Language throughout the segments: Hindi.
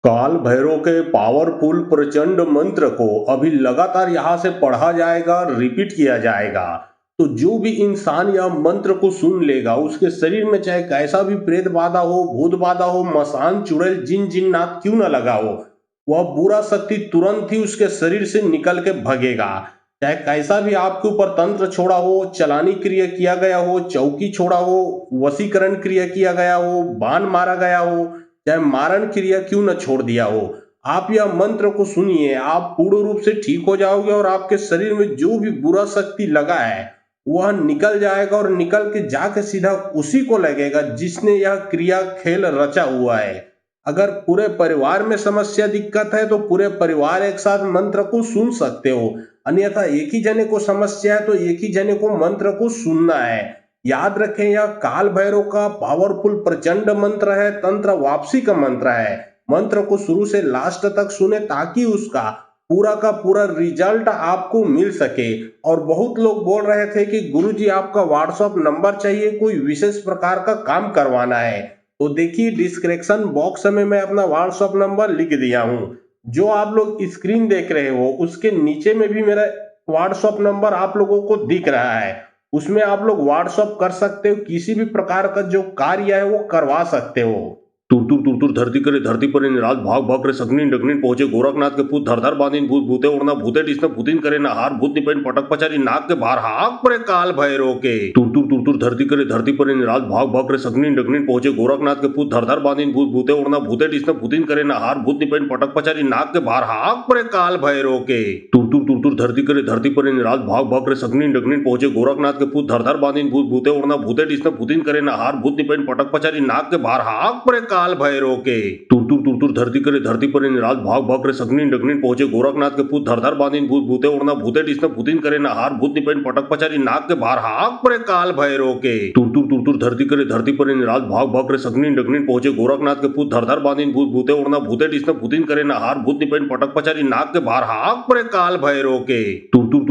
काल भैरव के पावरफुल प्रचंड मंत्र को अभी लगातार यहाँ से पढ़ा जाएगा, रिपीट किया जाएगा। तो जो भी इंसान यह मंत्र को सुन लेगा उसके शरीर में चाहे कैसा भी प्रेत बाधा हो, भूत बाधा हो, मसान चुड़ैल जिन जिन्नात क्यों न लगा हो, वह बुरा शक्ति तुरंत ही उसके शरीर से निकल के भगेगा। चाहे कैसा भी आपके ऊपर तंत्र छोड़ा हो, चलानी क्रिया किया गया हो, चौकी छोड़ा हो, वशीकरण क्रिया किया गया हो, बाण मारा गया हो, चाहे मारण क्रिया क्यों न छोड़ दिया हो, आप यह मंत्र को सुनिए, आप पूर्ण रूप से ठीक हो जाओगे और आपके शरीर में जो भी बुरा शक्ति लगा है वह निकल जाएगा और निकल के जाके सीधा उसी को लगेगा जिसने यह क्रिया खेल रचा हुआ है। अगर पूरे परिवार में समस्या दिक्कत है तो पूरे परिवार एक साथ मंत्र को सुन सकते हो, अन्यथा एक ही जने को समस्या है तो एक ही जने को मंत्र को सुनना है। याद रखें, यह काल भैरव का पावरफुल प्रचंड मंत्र है, तंत्र वापसी का मंत्र है। मंत्र को शुरू से लास्ट तक सुने ताकि उसका पूरा का पूरा रिजल्ट आपको मिल सके। और बहुत लोग बोल रहे थे कि गुरुजी आपका व्हाट्सएप नंबर चाहिए, कोई विशेष प्रकार का काम करवाना है। तो देखिए डिस्क्रिप्शन बॉक्स में मैं अपना व्हाट्सएप नंबर लिख दिया हूँ। जो आप लोग स्क्रीन देख रहे हो उसके नीचे में भी मेरा व्हाट्सएप नंबर आप लोगों को दिख रहा है, उसमें आप लोग व्हाट्सएप कर सकते हो, किसी भी प्रकार का जो कार्य है वो करवा सकते हो। तुर तुर तुर तुर धरती करे धरती पर निराज भाग भाग रे सगनी डगनी पहुंचे गोरखनाथ के पुत धर धर बांधिन भूत भूते उड़ना भूते डिस्न भूतिन करे ना हार भूत निपैन पटक पचारी नाक के बाहर हाक परे काल भैरव के तुर तुर धरती करे धरती पर निराज भाग भाग रे सगनी डगनी पहुंचे गोरखनाथ के पुत धर धर बांधिन भूत भूते उड़ना भूते डिस्न भूतिन करे ना हार भूत निपैन पटक पचारी नाक के बाहर हाक परे काल भैरव के तुर धरती करे धरती पर निराज भाग भाग रे सगनी डगनी पहुंचे गोरखनाथ के पुत धर धर बांधिन भूत भूते उड़ना भूते डिस्न भूतिन करे ना हार भूत निपैन पटक पचारी नाक के बाहर हाक परे काल भैरव के तुर धरती करे धरती पर निराज भाग भाग रे सगनी डगनी पहुंचे गोरखनाथ के पुत धर धर बांधिन भूत भूते उड़ना भूते डिस्न भूतिन करे ना हार भूत निपैन पटक पचारी नाक के बाहर हाक परे काल भैरव के तुर धरती करे धरती पर निराज भाग भाग रे सगनी डगनी पहुंचे गोरखनाथ के पुत धर धर बांधिन भूत भूते उड़ना भूते डिस्न भूतिन करे ना हार भूत निपैन पटक पचारी नाक के बाहर हाक परे काल भैरव के तुर धरती करे धरती पर निराज भाग भाग रे सगनी डगनी पहुंचे गोरखनाथ के पुत धर धर बांधिन भूत भूते उड़ना भूते डिस्न भूतिन करे ना हार भूत निपैन पटक पचारी नाक के बाहर हाक परे काल भैरव के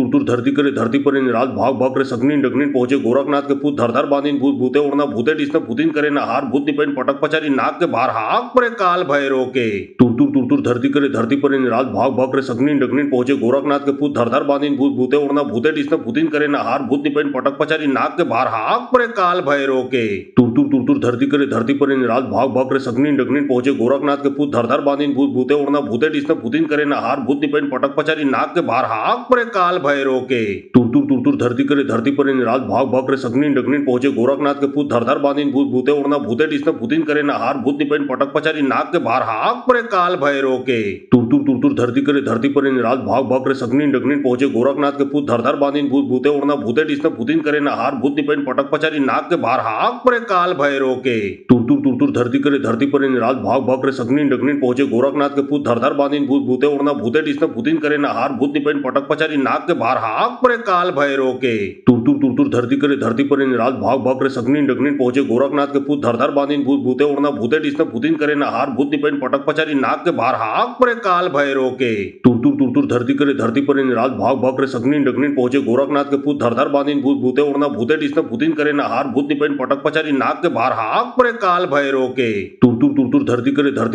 तुर धरती करे धरती पर निराज भाग भाग रे सगनी डगनी पहुंचे गोरखनाथ के पुत धर धर बांधिन भूत भूते उड़ना भूते डिस्न भूतिन करे ना हार भूत निपैन पटक पचारी नाक के बाहर हाक परे काल भैरव के तुर धरती करे धरती पर निराज भाग भाग रे सगनी डगनी पहुंचे गोरखनाथ के पुत धर धर बांधिन भूत भूते उड़ना भूते डिस्न भूतिन करे ना हार भूत निपैन पटक पचारी नाक के बाहर हाक परे काल भैरव के तुर धरती करे धरती पर निराज भाग भाग रे सगनी डगनी पहुंचे गोरखनाथ के पुत धर धर बांधिन भूत भूते उड़ना भूते डिस्न भूतिन करे ना हार भूत निपैन पटक पचारी नाक के बाहर हाक परे काल भैरव के तुर धरती करे धरती पर निराज भाग भाग रे सगनी डगनी पहुंचे गोरखनाथ के पुत धर धर बांधिन भूत भूते उड़ना भूते डिस्न भूतिन करे ना हार भूत निपैन पटक पचारी नाक के बाहर हाक परे काल भैरव के तुर धरती करे धरती पर निराज भाग भाग रे सगनी डगनी पहुंचे गोरखनाथ के पुत धर धर बांधिन भूत भूते उड़ना भूते डिस्न भूतिन करे ना हार भूत निपैन पटक पचारी नाक के बाहर हाक परे काल भैरव के तुर धरती करे धरती पर निराज भाग भाग रे सगनी डगनी पहुंचे गोरखनाथ के पुत धर धर बांधिन भूत भूते उड़ना भूते डिस्न भूतिन करे ना हार भूत निपैन पटक पचारी नाक के बाहर हाक परे काल भैरव के तुर धरती करे धरती पर निराज भाग भाग रे सगनी डगनी पहुंचे गोरखनाथ के पुत धर धर बांधिन भूत भूते उड़ना भूते डिस्न भूतिन करे ना हार भूत निपैन पटक पचारी नाक के बाहर हाक परे काल भैरव के तुर धरती करे धरती पर निराज भाग भाग रे सगनी डगनी पहुंचे गोरखनाथ के पुत धर धर बांधिन भूत भूते उड़ना भूते डिस्न भूतिन करे ना हार भूत निपैन पटक पचारी नाक के बाहर हाक परे काल भैरव के तुर धरती करे धरती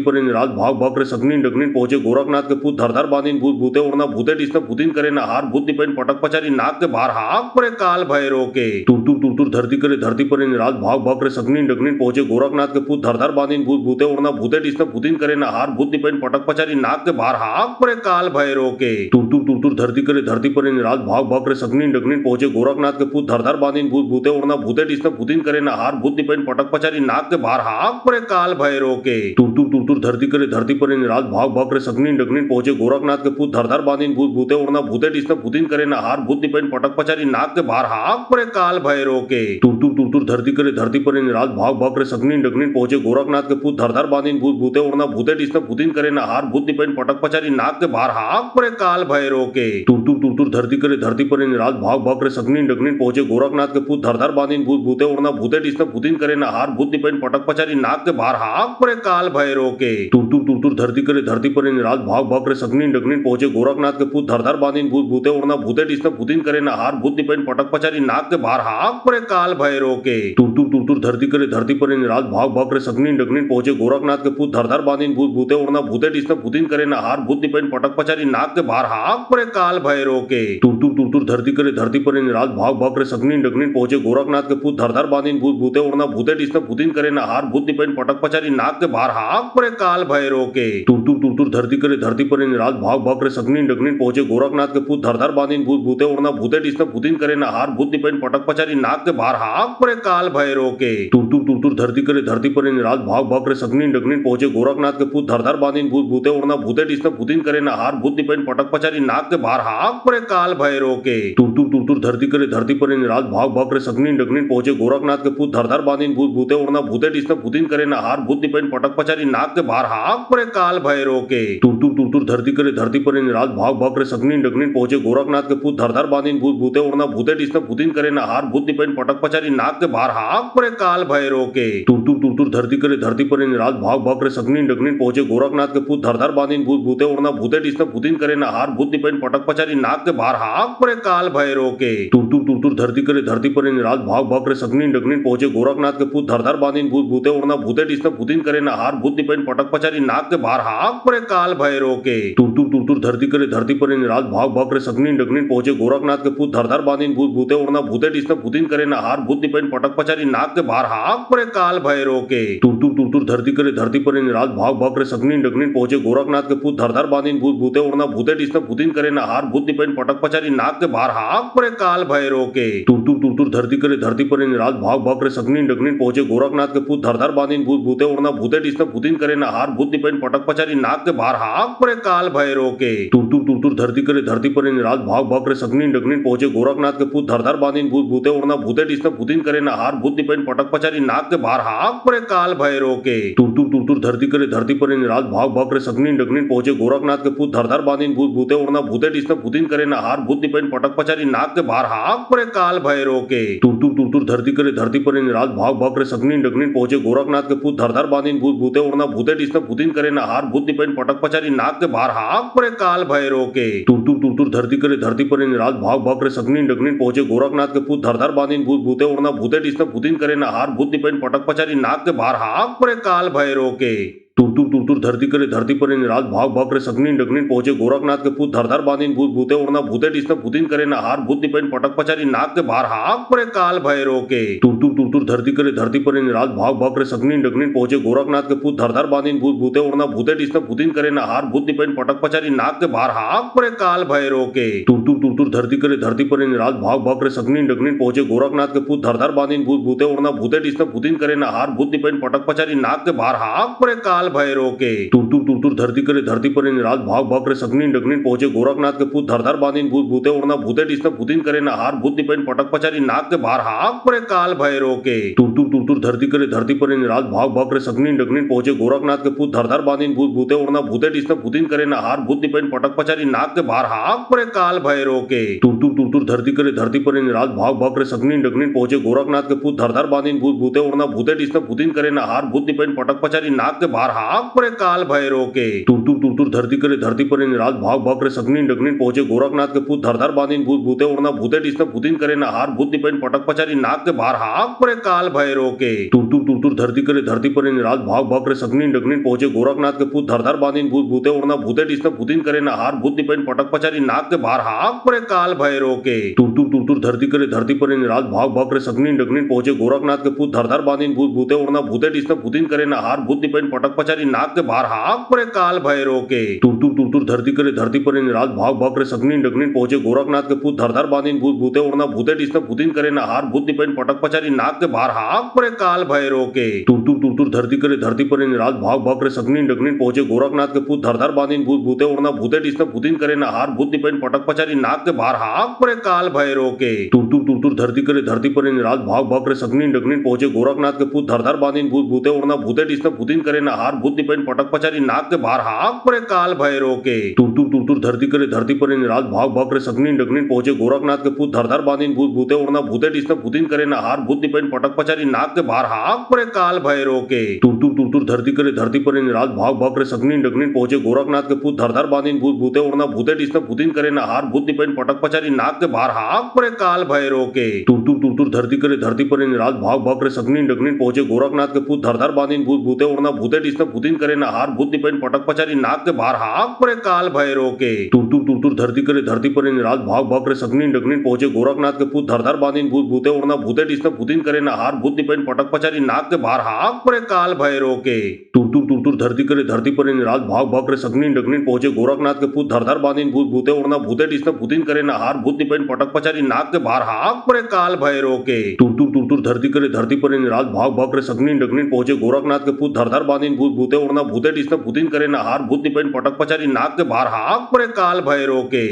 पर निराज भाग भाग रे सगनी डगनी पहुंचे गोरखनाथ के पुत धर धर बांधिन भूत भूते उड़ना भूते डिस्न भूतिन करे ना हार भूत निपैन पटक पचारी नाक के बाहर हाक परे काल भैरव के तुर धरती करे धरती पर निराज भाग भाग रे सगनी डगनी पहुंचे गोरखनाथ के पुत धर धर बांधिन भूत भूते उड़ना भूते डिस्न भूतिन करे ना हार भूत निपैन पटक पचारी नाक के बाहर हाक परे काल भैरव के तुर धरती करे धरती पर निराज भाग भाग रे सगनी डगनी पहुंचे गोरखनाथ के पुत धर धर बांधिन भूत भूते उड़ना भूते डिस्न भूतिन करे ना हार भूत निपैन पटक पचारी नाक के बाहर हाक परे काल भैरव के तुर धरती करे धरती पर निराज भाग भाग रे सगनी डगनी पहुंचे गोरखनाथ के पुत धर धर बांधिन भूत भूते उड़ना भूते डिस्न भूतिन करे ना हार भूत निपैन पटक पचारी नाक के बाहर हाक परे काल भैरव के तुर धरती करे धरती पर निराज भाग भाग रे सगनी डगनी पहुंचे गोरखनाथ के पुत धर धर बांधिन भूत भूते उड़ना भूते डिस्न भूतिन करे ना हार भूत निपैन पटक पचारी नाक के बाहर हाक परे काल भैरव के तुर धरती करे धरती पर निराज भाग भाग रे सगनी डगनी पहुंचे गोरखनाथ के पुत धर धर बांधिन भूत भूते उड़ना भूते डिस्न भूतिन करे ना हार भूत निपैन पटक पचारी नाक के बाहर हाक परे काल भैरव के। तुर तुर तुर तुर धरती करे धरती पर रात भाग भाग रे सगनी डगनी पहुंचे गोरखनाथ के पूत धर धर बांधीन भूत भूते उड़ना भूते डिस्न भूतिन करे नहार भूत निपैन पटक पचारी नाक के बाहर हाक परे काल भैरव के। तुर तुर तुर तुर धरती करे धरती पर रात भाग भाग रे सगनी डगनी पहुंचे गोरखनाथ के पूत धर धर बांधीन भूत भूते उड़ना भूते डिस्न भूतिन करे नहार भूत निपैन पटक पचारी नाक के बाहर हाक परे काल भैरव के। तुर तुर तुर तुर धरती करे धरती पर रात भाग भाग रे सगनी डगनी पहुंचे गोरखनाथ के पूत धर धर बांधीन भूत भूते उड़ना भूते डिस्न भूतिन करे नहार भूत निपैन पटक पचारी नाक के बाहर हाक परे काल भैरव के। तुर तुर तुर तुर धरती करे धरती पर रात भाग भाग रे सगनी डगनी पहुंचे गोरखनाथ के पूत धर धर बांधीन भूत भूते उड़ना भूते डिस्न भूतिन करे नहार भूत निपैन पटक पचारी नाक के बाहर हाक परे काल भैरव के। तुर तुर तुर तुर धरती करे धरती पर रात भाग भाग रे सगनी डगनी पहुंचे गोरखनाथ के पूत धर धर बांधीन भूत भूते उड़ना भूते डिस्न भूतिन करे नहार भूत निपैन पटक पचारी नाक के बाहर हाक परे काल भैरव के। तुर तुर तुर तुर धरती करे धरती पर रात भाग भाग रे सगनी डगनी पहुंचे गोरखनाथ के पूत धर धर बांधीन भूत भूते उड़ना भूते डिस्न भूतिन करे नहार भूत निपैन पटक पचारी नाक के बाहर हाक परे काल भैरव के। तुर तुर तुर तुर धरती करे धरती पर रात भाग भाग रे सगनी डगनी पहुंचे गोरखनाथ के पूत धर धर बांधीन भूत भूते उड़ना भूते डिस्न भूतिन करे नहार भूत निपैन पटक पचारी नाक के बाहर हाक परे काल भैरव के। तुर तुर तुर तुर धरती करे धरती पर रात भाग भाग रे सगनी डगनी पहुंचे गोरखनाथ के पूत धर धर बांधीन भूत भूते उड़ना भूते डिस्न भूतिन करे नहार भूत निपैन पटक पचारी नाक के बाहर हाक परे काल भैरव के। तुर तुर तुर तुर धरती करे धरती पर रात भाग भाग रे सगनी डगनी पहुंचे गोरखनाथ के पूत धर धर बांधीन भूत भूते उड़ना भूते डिस्न भूतिन करे नहार भूत निपैन पटक पचारी नाक के बाहर हाक परे काल भैरव के। तुर तुर तुर तुर धरती करे धरती पर रात भाग भाग रे सगनी डगनी पहुंचे गोरखनाथ के पूत धर धर बांधीन भूत भूते उड़ना भूते डिस्न भूतिन करे नहार भूत निपैन पटक पचारी नाक के बाहर हाक परे काल भैरव के। तुर तुर तुर तुर धरती करे धरती पर रात भाग भाग रे सगनी डगनी पहुंचे गोरखनाथ के पूत धर धर बांधीन भूत भूते उड़ना भूते डिस्न भूतिन करे नहार भूत निपैन पटक पचारी नाक के बाहर हाक परे काल भैरव के। तुर तुर तुर तुर धरती करे धरती पर रात भाग भाग रे सगनी डगनी पहुंचे गोरखनाथ के पूत धर धर बांधीन भूत भूते उड़ना भूते डिस्न भूतिन करे नहार भूत निपैन पटक पचारी नाक के बाहर हाक परे काल भैरव के। तुर तुर तुर तुर धरती करे धरती पर रात भाग भाग रे सगनी डगनी पहुंचे गोरखनाथ के पूत धर धर बांधीन भूत भूते उड़ना भूते डिस्न भूतिन करे नहार भूत निपैन पटक पचारी नाक के बाहर हाक परे काल भैरव के। तुर तुर तुर तुर धरती करे धरती पर रात भाग भाग रे सगनी डगनी पहुंचे गोरखनाथ के पूत धर धर बांधीन भूत भूते उड़ना भूते डिस्न भूतिन करे नहार भूत निपैन पटक पचारी नाक के बाहर हाक परे काल भैरव के। तुर तुर तुर तुर धरती करे धरती पर रात भाग भाग रे सगनी डगनी पहुंचे गोरखनाथ के पूत धर धर बांधीन भूत भूते उड़ना भूते डिस्न भूतिन करे नहार भूत निपैन पटक पचारी नाक के बाहर हाक परे काल भैरव के। तुर तुर तुर तुर धरती करे धरती पर रात भाग भाग रे सगनी डगनी पहुंचे गोरखनाथ के पूत धर धर बांधीन भूत भूते उड़ना भूते डिस्न भूतिन करे नहार भूत निपैन पटक पचारी नाक के बाहर हाक परे काल भैरव के। तुर तुर तुर तुर धरती करे धरती पर रात भाग भाग रे सगनी डगनी पहुंचे गोरखनाथ के पूत धर धर बांधीन भूत भूते उड़ना भूते डिस्न भूतिन करे नहार भूत निपैन पटक पचारी नाक के बाहर हाक परे काल भैरव के। तुर तुर तुर तुर धरती करे धरती पर रात भाग भाग रे सगनी डगनी पहुंचे गोरखनाथ के पूत धर धर बांधीन भूत भूते उड़ना भूते डिस्न भूतिन करे नहार भूत निपैन पटक पचारी नाक के बाहर हाक परे काल भैरव के। तुर तुर तुर तुर धरती करे धरती पर रात भाग भाग रे सगनी डगनी पहुंचे गोरखनाथ के पूत धर धर बांधीन भूत भूते उड़ना भूते डिस्न भूतिन करे नहार भूत निपैन पटक पचारी नाक के बाहर हाक परे काल भैरव के। तुर तुर तुर तुर धरती करे धरती पर रात भाग भाग रे सगनी डगनी पहुंचे गोरखनाथ के पूत धर धर बांधीन भूत भूते उड़ना भूते डिस्न भूतिन करे नहार भूत निपैन पटक पचारी नाक के बाहर हाक परे काल भैरव के। तुर तुर तुर तुर धरती करे धरती पर रात भाग भाग रे सगनी डगनी पहुंचे गोरखनाथ के पूत धर धर बांधीन भूत भूते उड़ना भूते डिस्न भूतिन करे नहार भूत निपैन पटक पचारी नाक के बाहर हाक परे काल भैरव के। तुर तुर तुर तुर धरती करे धरती पर रात भाग भाग रे सगनी डगनी पहुंचे गोरखनाथ के पूत धर धर बांधीन भूत भूते उड़ना भूते डिस्न भूतिन करे नहार भूत निपैन पटक पचारी नाक के बाहर हाक परे काल भैरव के। तुर तुर तुर तुर धरती करे धरती पर रात भाग भाग रे सगनी डगनी पहुंचे गोरखनाथ के पूत धर धर बांधीन भूत भूते उड़ना भूते डिस्न भूतिन करे नहार भूत निपैन पटक पचारी नाक के बाहर हाक परे काल भैरव के। तुर तुर तुर तुर धरती करे धरती पर रात भाग भाग रे सगनी डगनी पहुंचे गोरखनाथ के पूत धर धर बांधीन भूत भूते उड़ना भूते डिस्न भूतिन करे नहार भूत निपैन पटक पचारी नाक के बाहर हाक परे काल भैरव के। तुर तुर तुर तुर धरती करे धरती पर रात भाग भाग रे सगनी डगनी पहुंचे गोरखनाथ के पूत धर धर बांधीन भूत भूते उड़ना भूते डिस्न भूतिन करे नहार भूत निपैन पटक पचारी नाक के बाहर हाक परे काल भैरव के। तुर तुर तुर तुर धरती करे धरती पर रात भाग भाग रे सगनी डगनी पहुंचे गोरखनाथ के पूत धर धर बांधीन भूत भूते उड़ना भूते डिस्न भूतिन करे नहार भूत निपैन पटक पचारी नाक के बाहर हाक परे काल भैरव के। तुर तुर तुर तुर धरती करे धरती पर रात भाग भाग रे सगनी डगनी पहुंचे गोरखनाथ के पूत धर धर बांधीन भूत भूते उड़ना भूते डिस्न भूतिन करे नहार भूत निपैन पटक पचारी नाक के बाहर हाक परे काल भैरव के। तुर तुर तुर तुर धरती करे धरती पर रात भाग भाग रे सगनी डगनी पहुंचे गोरखनाथ के पूत धर धर बांधीन भूत भूते उड़ना भूते डिस्न भूतिन करे नहार भूत निपैन पटक पचारी नाक के बाहर हाक परे काल भैरव के। तुर तुर तुर तुर धरती करे धरती पर रात भाग भाग रे सगनी डगनी पहुंचे गोरखनाथ के पूत धर धर बांधीन भूत भूते उड़ना भूते डिस्न भूतिन करे नहार भूत निपैन पेन पटक पचारी नाक के बाहर हाक परे काल भैरव के तुर तुर धरती करे धरती पर रात भाग भाग करे सगनी डगनी पहुंचे गोरखनाथ के पूत धर धर बांधीन भूत भूते उड़ना भूते डिस्न भूतिन करे नहार भूत निपेन पटक पचारी नाक के बाहर हाक परे काल भैरव के तुर धरती करे धरती पर रात भाग भाग करे सगनी डगनी पहुंचे गोरखनाथ के पूत धर धर बांधीन भूत भूते उड़ना भूते डिस्न भूतिन करे नहार भूत निपेन पटक पचारी नाक के बाहर हाक परे काल भैरव के तुर धरती करे धरती पर रात भाग भाग करे सगनी डगनी पहुंचे गोरखनाथ के पूत धर धर बांधीन भूत भूते उड़ना भूते डिस्न भूतिन करे नहार भूत निपेन पटक पचारी नाक के बाहर हाक परे काल भैरव के तुर धरती करे धरती पर रात भाग भाग करे सगनी डगनी पहुंचे गोरखनाथ के पूत धर धर बांधीन भूत भूते उड़ना भूते डिस्न भूतिन करे नहार भूत निपेन पटक पचारी नाक के बाहर हाक परे काल भैरव के तुर धरती करे धरती पर रात भाग भाग करे सगनी डगनी पहुंचे गोरखनाथ के पूत धर धर बांधीन भूत भूते उड़ना भूते डिस्न भूतिन करे नहार भूत निपेन पटक पचारी नाक के बाहर हाक परे काल भैरव के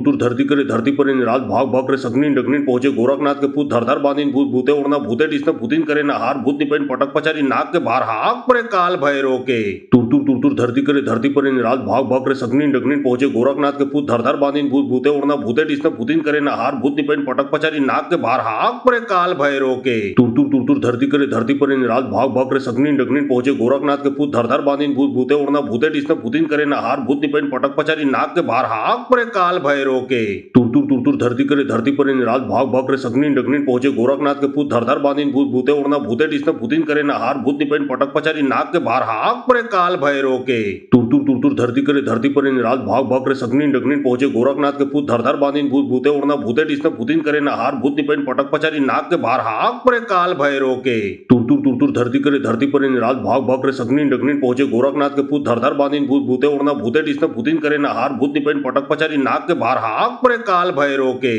तुर धरती करे धरती पर रात भाग भाग करे सगनी डगनी पहुंचे गोरखनाथ के पूत धर धर बांधीन भूत भूते उड़ना भूते डिस्न भूतिन करे नहार भूत निपेन पटक पचारी नाक के बाहर हाक परे काल भैरव के तुर धरती करे धरती पर रात भाग भाग करे सगनी डगनी पहुंचे गोरखनाथ के पूत धर धर बांधीन भूत भूते उड़ना भूते डिस्न भूतिन करे नहार भूत निपेन पटक पचारी नाक के बाहर हाक परे काल भैरव के तुर धरती करे धरती पर रात भाग भाग करे सगनी डगनी पहुंचे गोरखनाथ के पूत धर धर बांधीन भूत भूते उड़ना भूते डिस्न भूतिन करे नहार भूत निपेन पटक पचारी नाक के बाहर हाक परे काल भैरव के तुर धरती करे धरती पर रात भाग भाग करे सगनी डगनी पहुंचे गोरखनाथ के पूत धर धर बांधीन भूत भूते उड़ना भूते डिस्न भूतिन करे नहार भूत निपेन पटक पचारी नाक के बाहर हाक परे काल भैरव के तुर धरती करे धरती पर रात भाग भाग करे सगनी डगनी पहुंचे गोरखनाथ के पूत धर धर बांधीन भूत भूते उड़ना भूते डिस्न भूतिन करे नहार भूत निपेन पटक पचारी नाक के बाहर हाक परे काल भैरव के तुर धरती करे धरती पर रात भाग भाग करे सगनी डगनी पहुंचे गोरखनाथ के पूत धर धर बांधीन भूत भूते उड़ना भूते डिस्न भूतिन करे नहार भूत निपेन पटक पचारी नाक के बाहर हाक परे काल भैरव के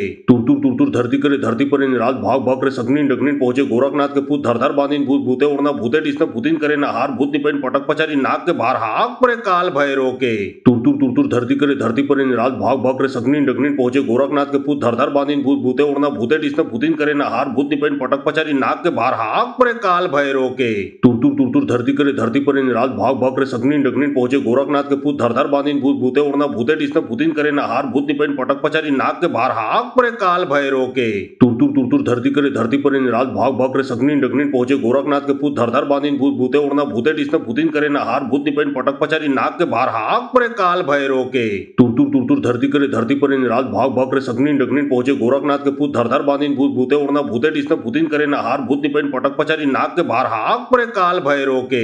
तुर धरती करे धरती पर रात भाग भाग करे सगनी डगनी पहुंचे गोरखनाथ के पूत धर धर बांधीन भूत भूते उड़ना भूते डिस्न भूतिन करे नहार भूत निपेन पटक पचारी नाक के बाहर हाक परे काल भैरव के तुर धरती करे धरती पर रात भाग भाग करे सगनी डगनी पहुंचे गोरखनाथ के पूत धर धर बांधीन भूत भूते उड़ना भूते डिस्न भूतिन करे नहार भूत निपेन पटक पचारी नाक के बाहर हाक परे काल भैरव के तुर धरती करे धरती पर रात भाग भाग करे सगनी डगनी पहुंचे गोरखनाथ के पूत धर धर बांधीन भूत भूते उड़ना भूते डिस्न भूतिन करे नहार भूत निपेन पटक पचारी नाक के बाहर हाक परे काल भैरव के तुर धरती करे धरती पर रात भाग भाग करे सगनी डगनी पहुंचे गोरखनाथ के पूत धर धर बांधीन भूत भूते उड़ना भूते डिस्न भूतिन करे नहार भूत निपेन पटक पचारी नाक के बाहर हाक परे काल भैरव के तुर धरती करे धरती पर रात भाग भाग करे सगनी डगनी पहुंचे गोरखनाथ के पूत धर धर बांधीन भूत भूते उड़ना भूते डिस्न भूतिन करे नहार भूत निपेन पटक पचारी नाक के बाहर हाक परे काल भैरव के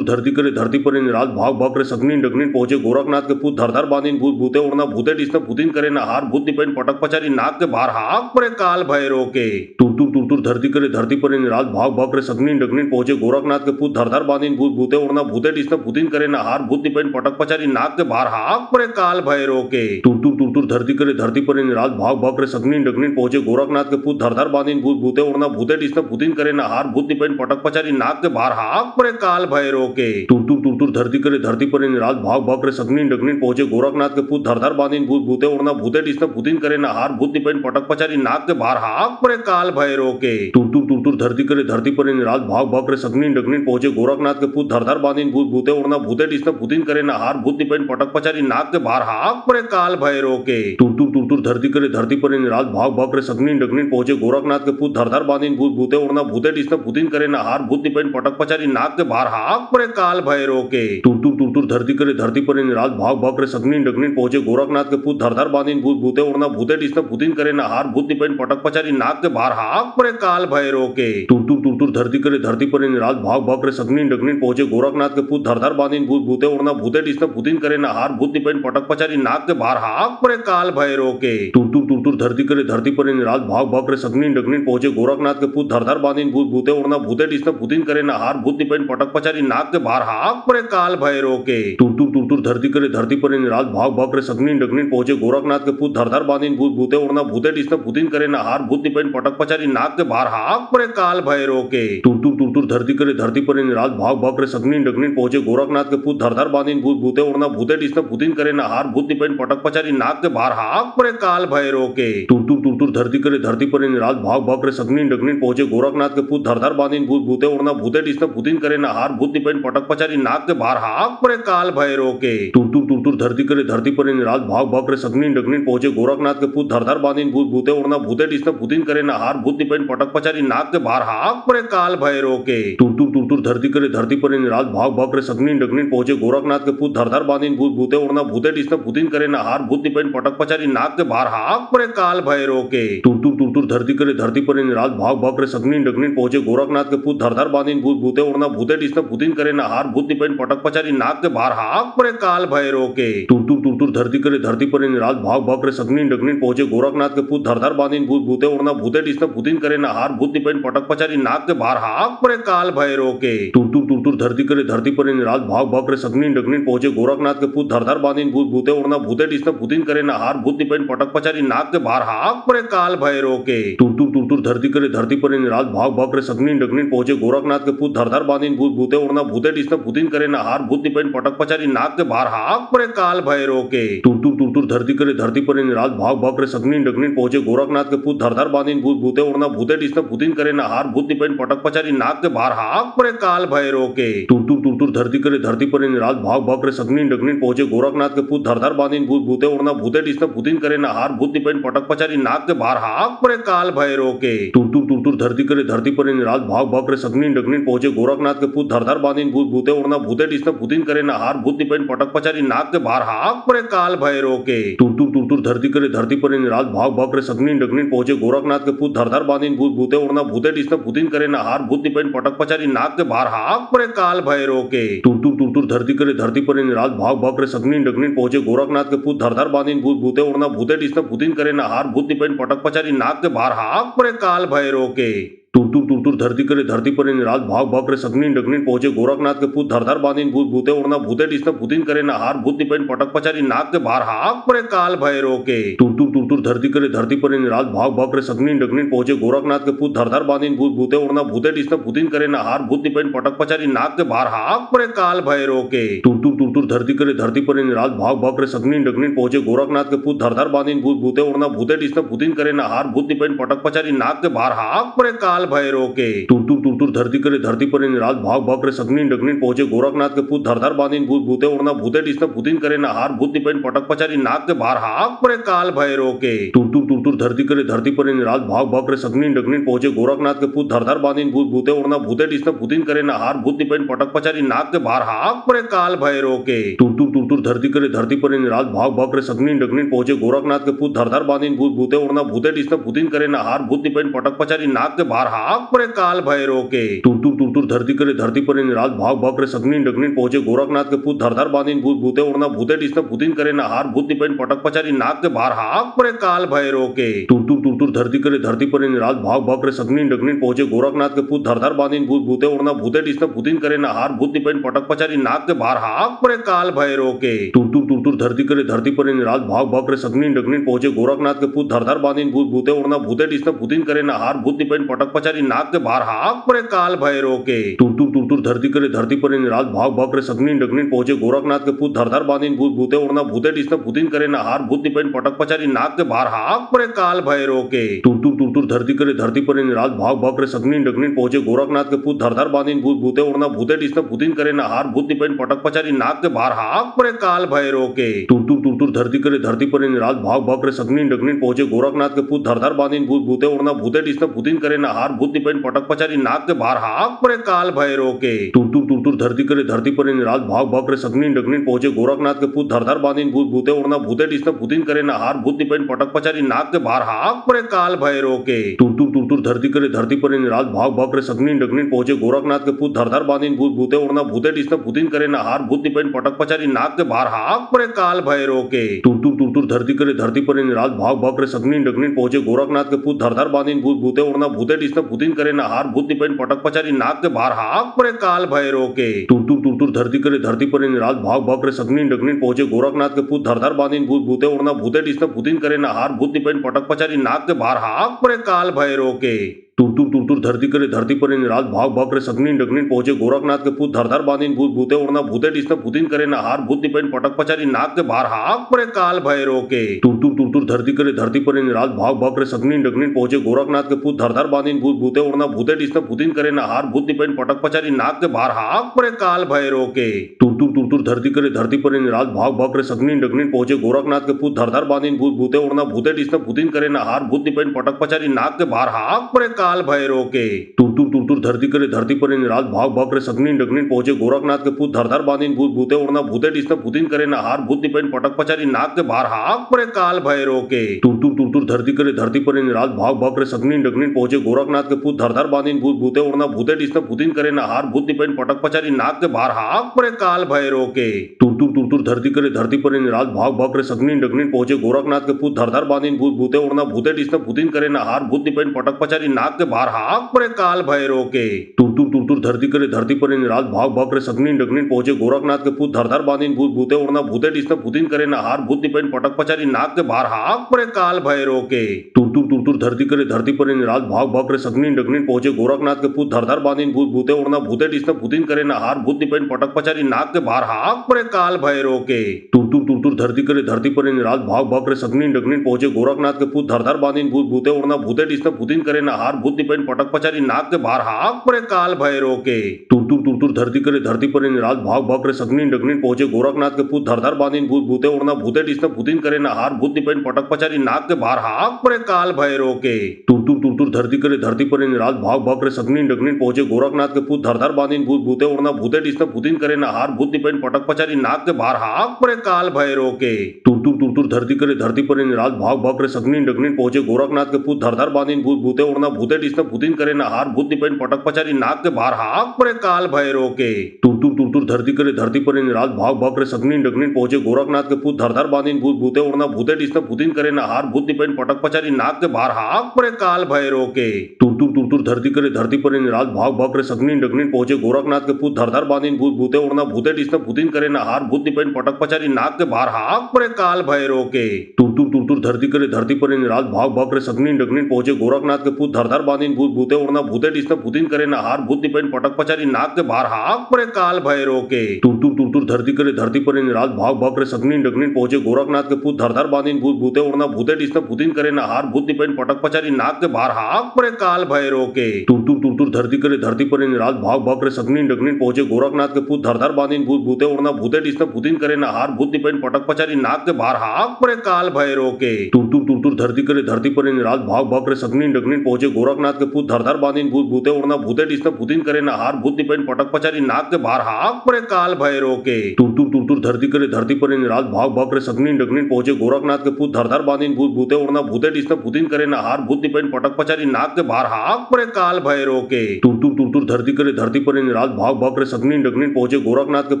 तुर धरती करे धरती पर रात भाग भाग करे सगनी डगनी पहुंचे गोरखनाथ के पूत धर धर बांधीन भूत भूते उड़ना भूते डिस्न भूतिन करे नहार भूत निपेन पटक पचारी नाक के बाहर हाक परे काल भैरव के तुर धरती करे धरती पर रात भाग भाग करे सगनी डगनी पहुंचे गोरखनाथ के पूत धर धर बांधीन भूत भूते उड़ना भूते डिस्न भूतिन करे नहार भूत निपेन पटक पचारी नाक के बाहर हाक परे काल भैरव के तुर धरती करे धरती पर रात भाग भाग करे सगनी डगनी पहुंचे गोरखनाथ के पूत धर धर बांधीन भूत भूते उड़ना भूते डिस्न भूतिन करे नहार भूत निपेन पटक पचारी नाक के बाहर हाक परे काल भैरव के तुर धरती करे धरती पर रात भाग भाग करे सगनी डगनी पहुंचे गोरखनाथ के पूत धर धर बांधीन भूत भूते उड़ना भूते डिस्न भूतिन करे नहार भूत निपेन पटक पचारी नाक के बाहर हाक परे काल भैरव के तुर धरती करे धरती पर रात भाग भाग करे सगनी डगनी पहुंचे गोरखनाथ के पूत धर धर बांधीन भूत भूते उड़ना भूते डिस्न भूतिन करे नहार भूत निपेन पटक पचारी नाक के बाहर हाक परे काल भैरव के तुर धरती करे धरती पर रात भाग भाग करे सगनी डगनी पहुंचे गोरखनाथ के पूत धर धर बांधीन भूत भूते उड़ना भूते डिस्न भूतिन करे नहार भूत निपेन पटक पचारी नाक के बाहर हाक परे काल भैरव के तुर धरती करे धरती पर रात भाग भाग करे सगनी डगनी पहुंचे गोरखनाथ के पूत धर धर बांधीन भूत भूते उड़ना भूते डिस्न भूतिन करे नहार भूत निपेन पटक पचारी नाक के बाहर हाक परे काल भैरव के तुर धरती करे धरती पर रात भाग भाग करे सगनी डगनी पहुंचे गोरखनाथ के पूत धर धर बांधीन भूत भूते उड़ना भूते डिस्न भूतिन करे नहार भूत निपेन पटक पचारी नाक के बाहर हाक परे काल भैरव के तुर धरती करे धरती पर रात भाग भाग करे सगनी डगनी पहुंचे गोरखनाथ के पूत धर धर बांधीन भूत भूते उड़ना भूते डिस्न भूतिन करे नहार भूत निपेन पटक पचारी नाक के बाहर हाक परे काल भैरव के तुर धरती करे धरती पर रात भाग भाग करे सगनी डगनी पहुंचे गोरखनाथ के पूत धर धर बांधीन भूत भूते उड़ना भूते डिस्न भूतिन करे नहार भूत निपेन पटक पचारी नाक के बाहर हाक परे काल भैरव के तुर धरती करे धरती पर रात भाग भाग करे सगनी डगनी पहुंचे गोरखनाथ के पूत धर धर बांधीन भूत भूते उड़ना भूते डिस्न भूतिन करे नहार भूत निपेन पटक पचारी नाक के बाहर हाक परे काल भैरव के तुर धरती करे धरती पर रात भाग भाग करे सगनी डगनी पहुंचे गोरखनाथ के पूत धर धर बांधीन भूत भूते उड़ना भूते डिस्न भूतिन करे नहार बुद्धि पेन पटक पचारी नाक के बाहर हाक परे काल भैरव के। तुर तुर तुर तुर धरती करे धरती पर रात भाग भाग करे सगनीन डगनीन पहुंचे गोरखनाथ के पूत धर धर बांधीन भूत भूते उड़ना भूते डिस्ने भूतिन करे नहार भूत दिपेन पटक पचारी नाक के बाहर हाक परे काल भैरव के। तुर तुर तुर तुर धरती करे धरती पर रात भाग भाग करे सगनीन डगनीन पहुंचे गोरखनाथ के पूत धर धर बांधीन भूत भूते उड़ना भूते डिस्ने भूतिन करे नहार भूत दिपेन पटक पचारी नाक के बाहर हाक परे काल भैरव के। तुर तुर तुर तुर धरती करे धरती पर रात भाग भाग करे सगनीन डगनीन पहुंचे गोरखनाथ के पूत धर धर बांधीन भूत भूते उड़ना भूते डिस्ने भूतिन करे नहार भूत दिपेन पटक पचारी नाक के बाहर हाक परे काल भैरव के। तुर तुर तुर तुर धरती करे धरती पर रात भाग भाग करे सगनीन डगनीन पहुंचे गोरखनाथ के पूत धर धर बांधीन भूत भूते उड़ना भूते डिस्ने भूतिन करे नहार भूत दिपेन पटक पचारी नाक के बाहर हाक परे काल भैरव के। तुर तुर तुर तुर धरती करे धरती पर रात भाग भाग करे सगनीन डगनीन पहुंचे गोरखनाथ के पूत धर धर बांधीन भूत भूते उड़ना भूते डिस्ने भूतिन करे नहार भूत दिपेन पटक पचारी नाक के बाहर हाक परे काल भैरव के। तुर तुर तुर तुर धरती करे धरती पर रात भाग भाग करे सगनीन डगनीन पहुंचे गोरखनाथ के पूत धर धर बांधीन भूत भूते उड़ना भूते डिस्ने भूतिन करे नहार भूत दिपेन पटक पचारी नाक के बाहर हाक परे काल भैरव के। तुर तुर तुर तुर धरती करे धरती पर रात भाग भाग करे सगनीन डगनीन पहुंचे गोरखनाथ के पूत धर धर बांधीन भूत भूते उड़ना भूते डिस्ने भूतिन करे नहार भूत दिपेन पटक पचारी नाक के बाहर हाक परे काल भैरव के। तुर तुर तुर तुर धरती करे धरती पर रात भाग भाग करे सगनीन डगनीन पहुंचे गोरखनाथ के पूत धर धर बांधीन भूत भूते उड़ना भूते डिस्ने भूतिन करे नहार भूत दिपेन पटक पचारी नाक के बाहर हाक परे काल भैरव के। तुर तुर तुर तुर धरती करे धरती पर रात भाग भाग करे सगनीन डगनीन पहुंचे गोरखनाथ के पूत धर धर बांधीन भूत भूते उड़ना भूते डिस्ने भूतिन करे नहार भूत दिपेन पटक पचारी नाक के बाहर हाक परे काल भैरव के। तुर तुर तुर तुर धरती करे धरती पर रात भाग भाग करे सगनीन डगनीन पहुंचे गोरखनाथ के पूत धर धर बांधीन भूत भूते उड़ना भूते डिस्ने भूतिन करे नहार भूत दिपेन पटक पचारी नाक के बाहर हाक परे काल भैरव के। तुर तुर तुर तुर धरती करे धरती पर रात भाग भाग करे सगनीन डगनीन पहुंचे गोरखनाथ के पूत धर धर बांधीन भूत भूते उड़ना भूते डिस्ने भूतिन करे नहार भूत दिपेन पटक पचारी नाक के बाहर हाक परे काल भैरव के। तुर तुर तुर तुर धरती करे धरती पर रात भाग भाग करे सगनीन डगनीन पहुंचे गोरखनाथ के पूत धर धर बांधीन भूत भूते उड़ना भूते डिस्ने भूतिन करे नहार भूत दिपेन पटक पचारी नाक के बाहर हाक परे काल भैरव के। तुर तुर तुर तुर धरती करे धरती पर रात भाग भाग करे सगनीन डगनीन पहुंचे गोरखनाथ के पूत धर धर बांधीन भूत भूते उड़ना भूते डिस्ने भूतिन करे नहार भूत दिपेन पटक पचारी नाक के बाहर हाक परे काल भैरव के। तुर तुर तुर तुर धरती करे धरती पर रात भाग भाग करे सगनीन डगनीन पहुंचे गोरखनाथ के पूत धर धर बांधीन भूत भूते उड़ना भूते डिस्ने भूतिन करे नहार भूत दिपेन पटक पचारी नाक के बाहर हाक परे काल भैरव के। तुर तुर तुर तुर धरती करे धरती पर रात भाग भाग करे सगनीन डगनीन पहुंचे गोरखनाथ के पूत धर धर बांधीन भूत भूते उड़ना भूते डिस्ने भूतिन करे नहार भूत दिपेन पटक पचारी नाक के बाहर हाक परे काल भैरव के। तुर तुर तुर तुर धरती करे धरती पर रात भाग भाग करे सगनीन डगनीन पहुंचे गोरखनाथ के पूत धर धर बांधीन भूत भूते उड़ना भूते डिस्ने भूतिन करे नहार भूत दिपेन पटक पचारी नाक के बाहर हाक परे काल भैरव के। तुर तुर तुर तुर धरती करे धरती पर रात भाग भाग करे सगनीन डगनीन पहुंचे गोरखनाथ के पूत धर धर बांधीन भूत भूते उड़ना भूते डिस्ने भूतिन करे नहार भूत दिपेन पटक पचारी नाक के बाहर हाक परे काल भैरव के। तुर तुर तुर तुर धरती करे धरती पर रात भाग भाग करे सगनीन डगनीन पहुंचे गोरखनाथ के पूत धर धर बांधीन भूत भूते उड़ना भूते डिस्ने भूतिन करे नहार भूत दिपेन पटक पचारी नाक के बाहर हाक परे काल भैरव के। तुर तुर तुर तुर धरती करे धरती पर रात भाग भाग करे सगनीन डगनीन पहुंचे गोरखनाथ के पूत धर धर बांधीन भूत भूते उड़ना भूते डिस्ने भूतिन करे नहार भूत दिपेन पटक पचारी नाक के बाहर हाक परे काल भैरव के। तुर तुर तुर तुर धरती करे धरती पर रात भाग भाग करे सगनीन डगनीन पहुंचे गोरखनाथ के पूत धर धर बांधीन भूत भूते उड़ना भूते डिस्ने भूतिन करे नहार भूत दिपेन पटक पचारी नाक के बाहर हाक परे काल भैरव के। तुर तुर तुर तुर धरती करे धरती पर रात भाग भाग करे सगनीन डगनीन पहुंचे गोरखनाथ के पूत धर धर बांधीन भूत भूते उड़ना भूते डिस्ने भूतिन करे नहार भूत दिपेन पटक पचारी नाक के बाहर हाक परे काल भैरव के। तुर तुर तुर तुर धरती करे धरती पर रात भाग भाग करे सगनीन डगनीन पहुंचे गोरखनाथ के पूत धर धर बांधीन भूत भूते उड़ना भूते डिस्ने भूतिन करे नहार भूत दिपेन पटक पचारी नाक के बाहर हाक परे काल भैरव के। तुर तुर तुर तुर धरती करे धरती पर रात भाग भाग करे सगनीन डगनीन पहुंचे गोरखनाथ के पूत धर धर बांधीन भूत भूते उड़ना भूते डिस्ने भूतिन करे नहार भूत दिपेन पटक पचारी नाक के बाहर हाक परे काल भैरव के। तुर तुर तुर तुर धरती करे धरती पर रात भाग भाग करे सगनीन डगनीन पहुंचे गोरखनाथ के पूत धर धर बांधीन भूत भूते उड़ना भूते डिस्ने भूतिन करे नहार भूत दिपेन पटक पचारी नाक के बाहर हाक परे काल भैरव के। तुर तुर तुर तुर धरती करे धरती पर रात भाग भाग करे सगनीन डगनीन पहुंचे गोरखनाथ के पूत धर धर बांधीन भूत भूते उड़ना भूते डिस्ने भूतिन करे नहार भूत दिपेन पटक पचारी नाक के बाहर हाक परे काल भैरव के। तुर तुर तुर तुर धरती करे धरती पर रात भाग भाग करे सगनीन डगनीन पहुंचे गोरखनाथ के पूत धर धर बांधीन भूत भूते उड़ना भूते डिस्ने भूतिन करे नहार भूत दिपेन पटक पचारी नाक के बाहर हाक परे काल भैरव के। तुर तुर तुर तुर धरती करे धरती पर रात भाग भाग करे सगनीन डगनीन पहुंचे गोरखनाथ के पूत धर धर बांधीन भूत भूते उड़ना भूते डिस्ने भूतिन करे नहार भूत दिपेन पटक पचारी नाक के बाहर हाक परे काल भैरव के। टूर टूर टूर टूर धरती करे धरती पर रात भाग भाग करे सगनी डगनी पहुंचे गोरखनाथ के पूत धर धर बांधीन भूत भूते उड़ना भूते डिस्न भूतिन करे नहार भूत निपेन पटक पचारी नाक के बाहर हाक परे काल भैरो के टूर टूर टूर टूर धरती करे धरती पर रात भाग भाग करे सगनी डगनी पहुंचे गोरखनाथ के पूत धर धर बांधीन भूत भूते उड़ना भूते डिस्न भूतिन करे नहार भूत निपेन पटक पचारी नाक के बाहर हाक परे काल भैरो के टूर टूर टूर टूर धरती करे धरती पर रात भाग भाग करे सगनी डगनी पहुंचे गोरखनाथ के पूत धर धर बांधीन भूत भूते उड़ना भूते डिस्न भूतिन करे नहार भूत निपेन पटक पचारी नाक के बाहर हाक परे काल भैरो के टूर टूर टूर टूर धरती करे धरती पर रात भाग भाग करे सगनी डगनी पहुंचे गोरखनाथ के पूत धर धर बांधीन भूत भूते उड़ना भूते डिस्न भूतिन करे नहार भूत निपेन पटक पचारी नाक के बाहर हाक परे काल भैरो के टूर टूर टूर टूर धरती करे धरती पर रात भाग भाग करे सगनी डगनी पहुंचे गोरखनाथ के पूत धर धर बांधीन भूत भूते उड़ना भूते डिस्न भूतिन करे नहार भूत निपेन पटक पचारी नाक के बाहर हाक परे काल भैरो के टूर टूर टूर टूर धरती करे धरती पर रात भाग भाग करे सगनी डगनी पहुंचे गोरखनाथ के पूत धर धर बांधीन भूत भूते उड़ना भूते डिस्न भूतिन करे नहार भूत निपेन पटक पचारी नाक के बाहर हाक परे काल भैरो के टूर टूर टूर टूर धरती करे धरती पर रात भाग भाग करे सगनी डगनी पहुंचे गोरखनाथ के पूत धर धर बांधीन भूत भूते उड़ना भूते डिस्न भूतिन करे नहार भूत निपेन पटक पचारी नाक के बाहर हाक परे काल भैरो के टूर टूर टूर टूर धरती करे धरती पर रात भाग भाग करे सगनी डगनी पहुंचे गोरखनाथ के पूत धर धर बांधीन भूत भूते उड़ना भूते डिस्न भूतिन करे नहार भूत निपेन पटक पचारी नाक के बाहर हाक परे काल भैरो के टूर टूर टूर टूर धरती करे धरती पर रात भाग भाग करे सगनी डगनी पहुंचे गोरखनाथ के पूत धर धर बांधीन भूत भूते उड़ना भूते डिस्न भूतिन करे नहार भूत निपेन पटक पचारी नाक के बाहर हाक परे काल भैरो के टूर टूर टूर टूर धरती करे धरती पर रात भाग भाग करे सगनी डगनी पहुंचे गोरखनाथ के पूत धर धर बांधीन भूत भूते उड़ना भूते डिस्न भूतिन करे नहार भूत निपेन पटक पचारी नाक के बाहर हाक परे काल भैरो के टूर टूर टूर टूर धरती करे धरती पर रात भाग भाग करे सगनी डगनी पहुंचे गोरखनाथ के पूत धर धर बांधीन भूत भूते उड़ना भूते डिस्न भूतिन करे नहार भूत निपेन पटक पचारी नाक के बाहर हाक परे काल भैरो के टूर टूर टूर टूर धरती करे धरती पर रात भाग भाग करे सगनी डगनी पहुंचे गोरखनाथ के पूत धर धर बांधीन भूत भूते उड़ना भूते डिस्न भूतिन करे नहार भूत निपेन पटक पचारी नाक के बाहर हाक परे काल भैरो के टूर टूर टूर टूर धरती करे धरती पर रात भाग भाग करे सगनी डगनी पहुंचे गोरखनाथ के पूत धर धर बांधीन भूत भूते उड़ना भूते डिस्न भूतिन करे नहार भूत निपेन पटक पचारी नाक के बाहर हाक परे काल भैरो के टूर टूर टूर टूर धरती करे धरती पर रात भाग भाग करे सगनी डगनी पहुंचे गोरखनाथ के पूत धर धर बांधीन भूत भूते उड़ना भूते डिस्न भूतिन करे नहार भूत निपेन पटक पचारी नाक के बाहर हाक परे काल भैरो के टूर टूर टूर टूर धरती करे धरती पर रात भाग भाग करे सगनी डगनी पहुंचे गोरखनाथ के पूत धर धर बांधीन भूत भूते उड़ना भूते डिस्न भूतिन करे नहार भूत निपेन पटक पचारी नाक के बाहर हाक परे काल भैरो के टूर टूर टूर टूर धरती करे धरती पर रात भाग भाग करे सगनी डगनी पहुंचे गोरखनाथ के पूत धर धर बांधीन भूत भूते उड़ना भूते डिस्न भूतिन करे नहार भूत निपेन पटक पचारी नाक के बाहर हाक परे काल भैरो के टूर टूर टूर टूर धरती करे धरती पर रात भाग भाग करे सगनी डगनी पहुंचे गोरखनाथ के पूत धर धर बांधीन भूत भूते उड़ना भूते डिस्न भूतिन करे नहार भूत निपेन पटक पचारी नाक के बाहर हाक परे काल भैरो के टूर टूर टूर टूर धरती करे धरती पर रात भाग भाग करे सगनी डगनी पहुंचे गोरखनाथ के पूत धर धर बांधीन भूत भूते उड़ना भूते डिस्न भूतिन करे नहार भूत निपेन पटक पचारी नाक के बाहर हाक परे काल भैरो के टूर टूर टूर टूर धरती करे धरती पर रात भाग भाग करे सगनी डगनी पहुंचे गोरखनाथ के पूत धर धर बांधीन भूत भूते उड़ना भूते डिस्न भूतिन करे नहार भूत निपेन पटक पचारी नाक के बाहर हाक परे काल भैरो के टूर टूर टूर टूर धरती करे धरती पर रात भाग भाग करे सगनी डगनी पहुंचे गोरखनाथ के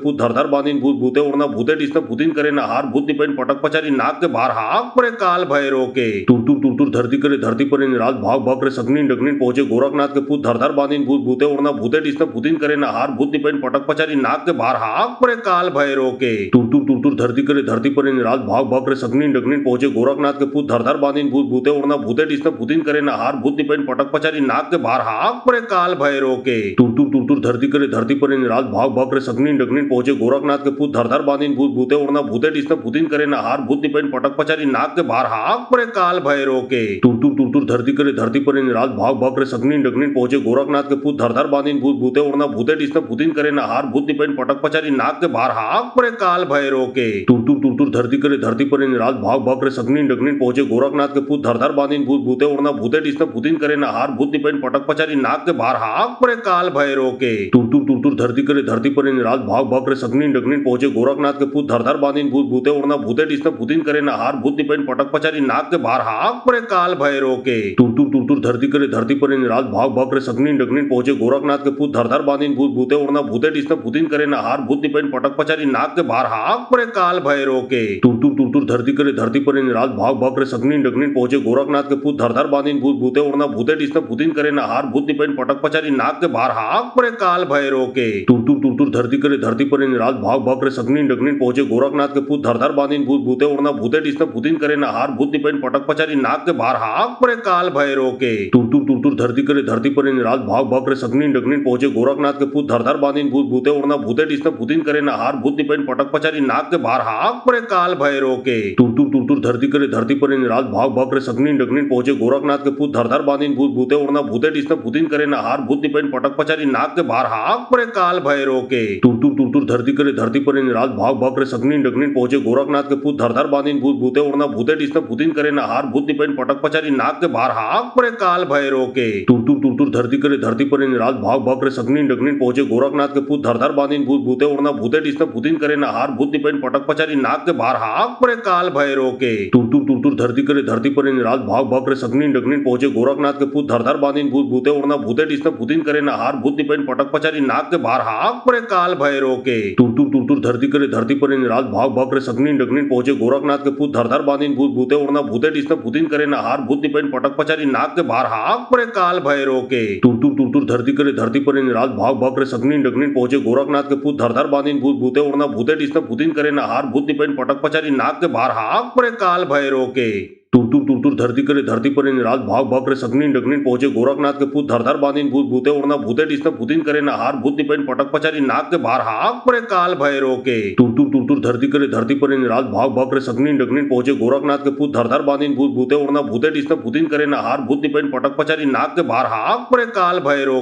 पूत धर धर बांधीन भूत भूते उड़ना भूते डिस्न भूतिन करे नहार भूत निपेन पटक पचारी नाक के बाहर हाक परे काल भैरो के टूर टूर टूर टूर धरती करे धरती पर रात भाग भाग करे सगनी डगनी पहुंचे गोरखनाथ के पूत धर धर बांधीन भूत भूते उड़ना भूते डिस्न भूतिन करे नहार भूत निपेन पटक पचारी नाक के बाहर हाक परे काल भैरो के टूर टूर टूर टूर धरती करे धरती पर रात भाग भाग करे सगनी डगनी पहुंचे गोरखनाथ के पूत धर धर बांधीन भूत भूते उड़ना भूते डिस्न भूतिन करे नहार भूत निपेन पटक पचारी नाक के बाहर हाक परे काल भैरो के टूर टूर टूर टूर धरती करे धरती पर रात भाग भाग करे सगनी डगनी पहुंचे गोरखनाथ के पूत धर धर बांधीन भूत भूते उड़ना भूते डिस्न भूतिन करे नहार भूत निपेन पटक पचारी नाक के बाहर हाक परे काल भैरो के टूर टूर टूर टूर धरती करे धरती पर रात भाग भाग करे सगनी डगनी पहुंचे गोरखनाथ के पूत धर धर बांधीन भूत भूते उड़ना भूते डिस्न भूतिन करे नहार भूत निपेन पटक पचारी नाक के बाहर हाक परे काल भैरो के टूर टूर टूर टूर धरती करे धरती पर रात भाग भाग करे सगनी डगनी पहुंचे गोरखनाथ के पूत धर धर बांधीन भूत भूते उड़ना भूते डिस्न भूतिन करे नहार भूत निपेन पटक पचारी नाक के बाहर हाक परे काल भैरो के टूर टूर टूर टूर धरती करे धरती पर रात भाग भाग करे सगनी डगनी पहुंचे गोरखनाथ के पूत धर धर बांधीन भूत भूते उड़ना भूते डिस्न भूतिन करे नहार भूत निपेन पटक पचारी नाक के बाहर हाक परे काल भैरो के टूर टूर टूर टूर धरती करे धरती पर रात भाग भाग करे सगनी डगनी पहुंचे गोरखनाथ के पूत धर धर बांधीन भूत भूते उड़ना भूते डिस्न भूतिन करे नहार भूत निपेन पटक पचारी नाक के बाहर हाक परे काल भैरो के टूर टूर टूर टूर धरती करे धरती पर रात भाग भाग करे सगनी डगनी पहुंचे गोरखनाथ के पूत धर धर बांधीन भूत भूते उड़ना भूते डिस्न भूतिन करे नहार भूत निपेन पटक पचारी नाक के बाहर हाक परे काल भैरो के टूर टूर टूर टूर धरती करे धरती पर रात भाग भाग करे सगनी डगनी पहुंचे गोरखनाथ के पूत धर धर बांधीन भूत भूते उड़ना भूते डिस्न भूतिन करे नहार भूत निपेन पटक पचारी नाक के बाहर हाक परे काल भैरो के tour tour tour tour tour धरती करे धरती पर रात भाग भाग रे सगनीन डगनीन पहुंचे गोरखनाथ के पूत धरधर बांधीन भूत भूते उड़ना भूते डिस्न भूतिन करे नहार भूत निपेन पटक पचारी नाक के बाहर हाक परे काल भैरो के टूर धरती करे धरती पर रात भाग भाग रे सगनीन डगनीन पहुंचे गोरखनाथ के पूत धरधर बांधीन भूत भूते उड़ना भूते डिस्न भूतिन करे नहार भूत निपेन पटक पचारी नाक के बाहर हाक परे काल भैरो के टूर धरती करे धरती पर रात भाग भाग रे सगनीन डगनीन पहुंचे गोरखनाथ के पूत धरधर बांधीन भूत भूते उड़ना भूते डिस्न भूतिन करे नहार भूत निपेन पटक पचारी नाक के बाहर हाक परे काल भैरो के टूर धरती करे धरती पर रात भाग भाग रे सगनीन डगनीन पहुंचे गोरखनाथ के पूत धरधर बांधीन भूत भूते उड़ना भूते डिस्न भूतिन करे नहार भूत निपेन पटक पचारी नाक के बाहर हाक परे काल भैरो के टूर धरती करे धरती पर रात भाग भाग रे सगनीन डगनीन पहुंचे गोरखनाथ के पूत धरधर बांधीन भूत भूते उड़ना भूते डिस्न भूतिन करे नहार भूत निपेन पटक पचारी नाक के बाहर हाक परे काल भैरो के टूर धरती करे धरती पर रात भाग भाग रे सगनीन डगनीन पहुंचे गोरखनाथ के पूत धरधर बांधीन भूत भूते उड़ना भूते डिस्न भूतिन करे नहार भूत निपेन पटक पचारी नाक के बाहर हाक परे काल भैरो के टूर धरती करे धरती पर रात भाग भाग रे सगनीन डगनीन पहुंचे गोरखनाथ के पूत धरधर बांधीन भूत भूते उड़ना भूते डिस्न भूतिन करे नहार भूत निपेन पटक पचारी नाक के बाहर हाक परे काल भैरो के टूर धरती करे धरती पर रात भाग भाग रे सगनीन डगनीन पहुंचे गोरखनाथ के पूत धरधर बांधीन भूत भूते उड़ना भूते डिस्न भूतिन करे नहार भूत निपेन पटक पचारी नाक के बाहर हाक परे काल भैरो के टूर धरती करे धरती पर रात भाग भाग रे सगनीन डगनीन पहुंचे गोरखनाथ के पूत धरधर बांधीन भूत भूते उड़ना भूते डिस्न भूतिन करे नहार भूत निपेन पटक पचारी नाक के बाहर हाक परे काल भैरो के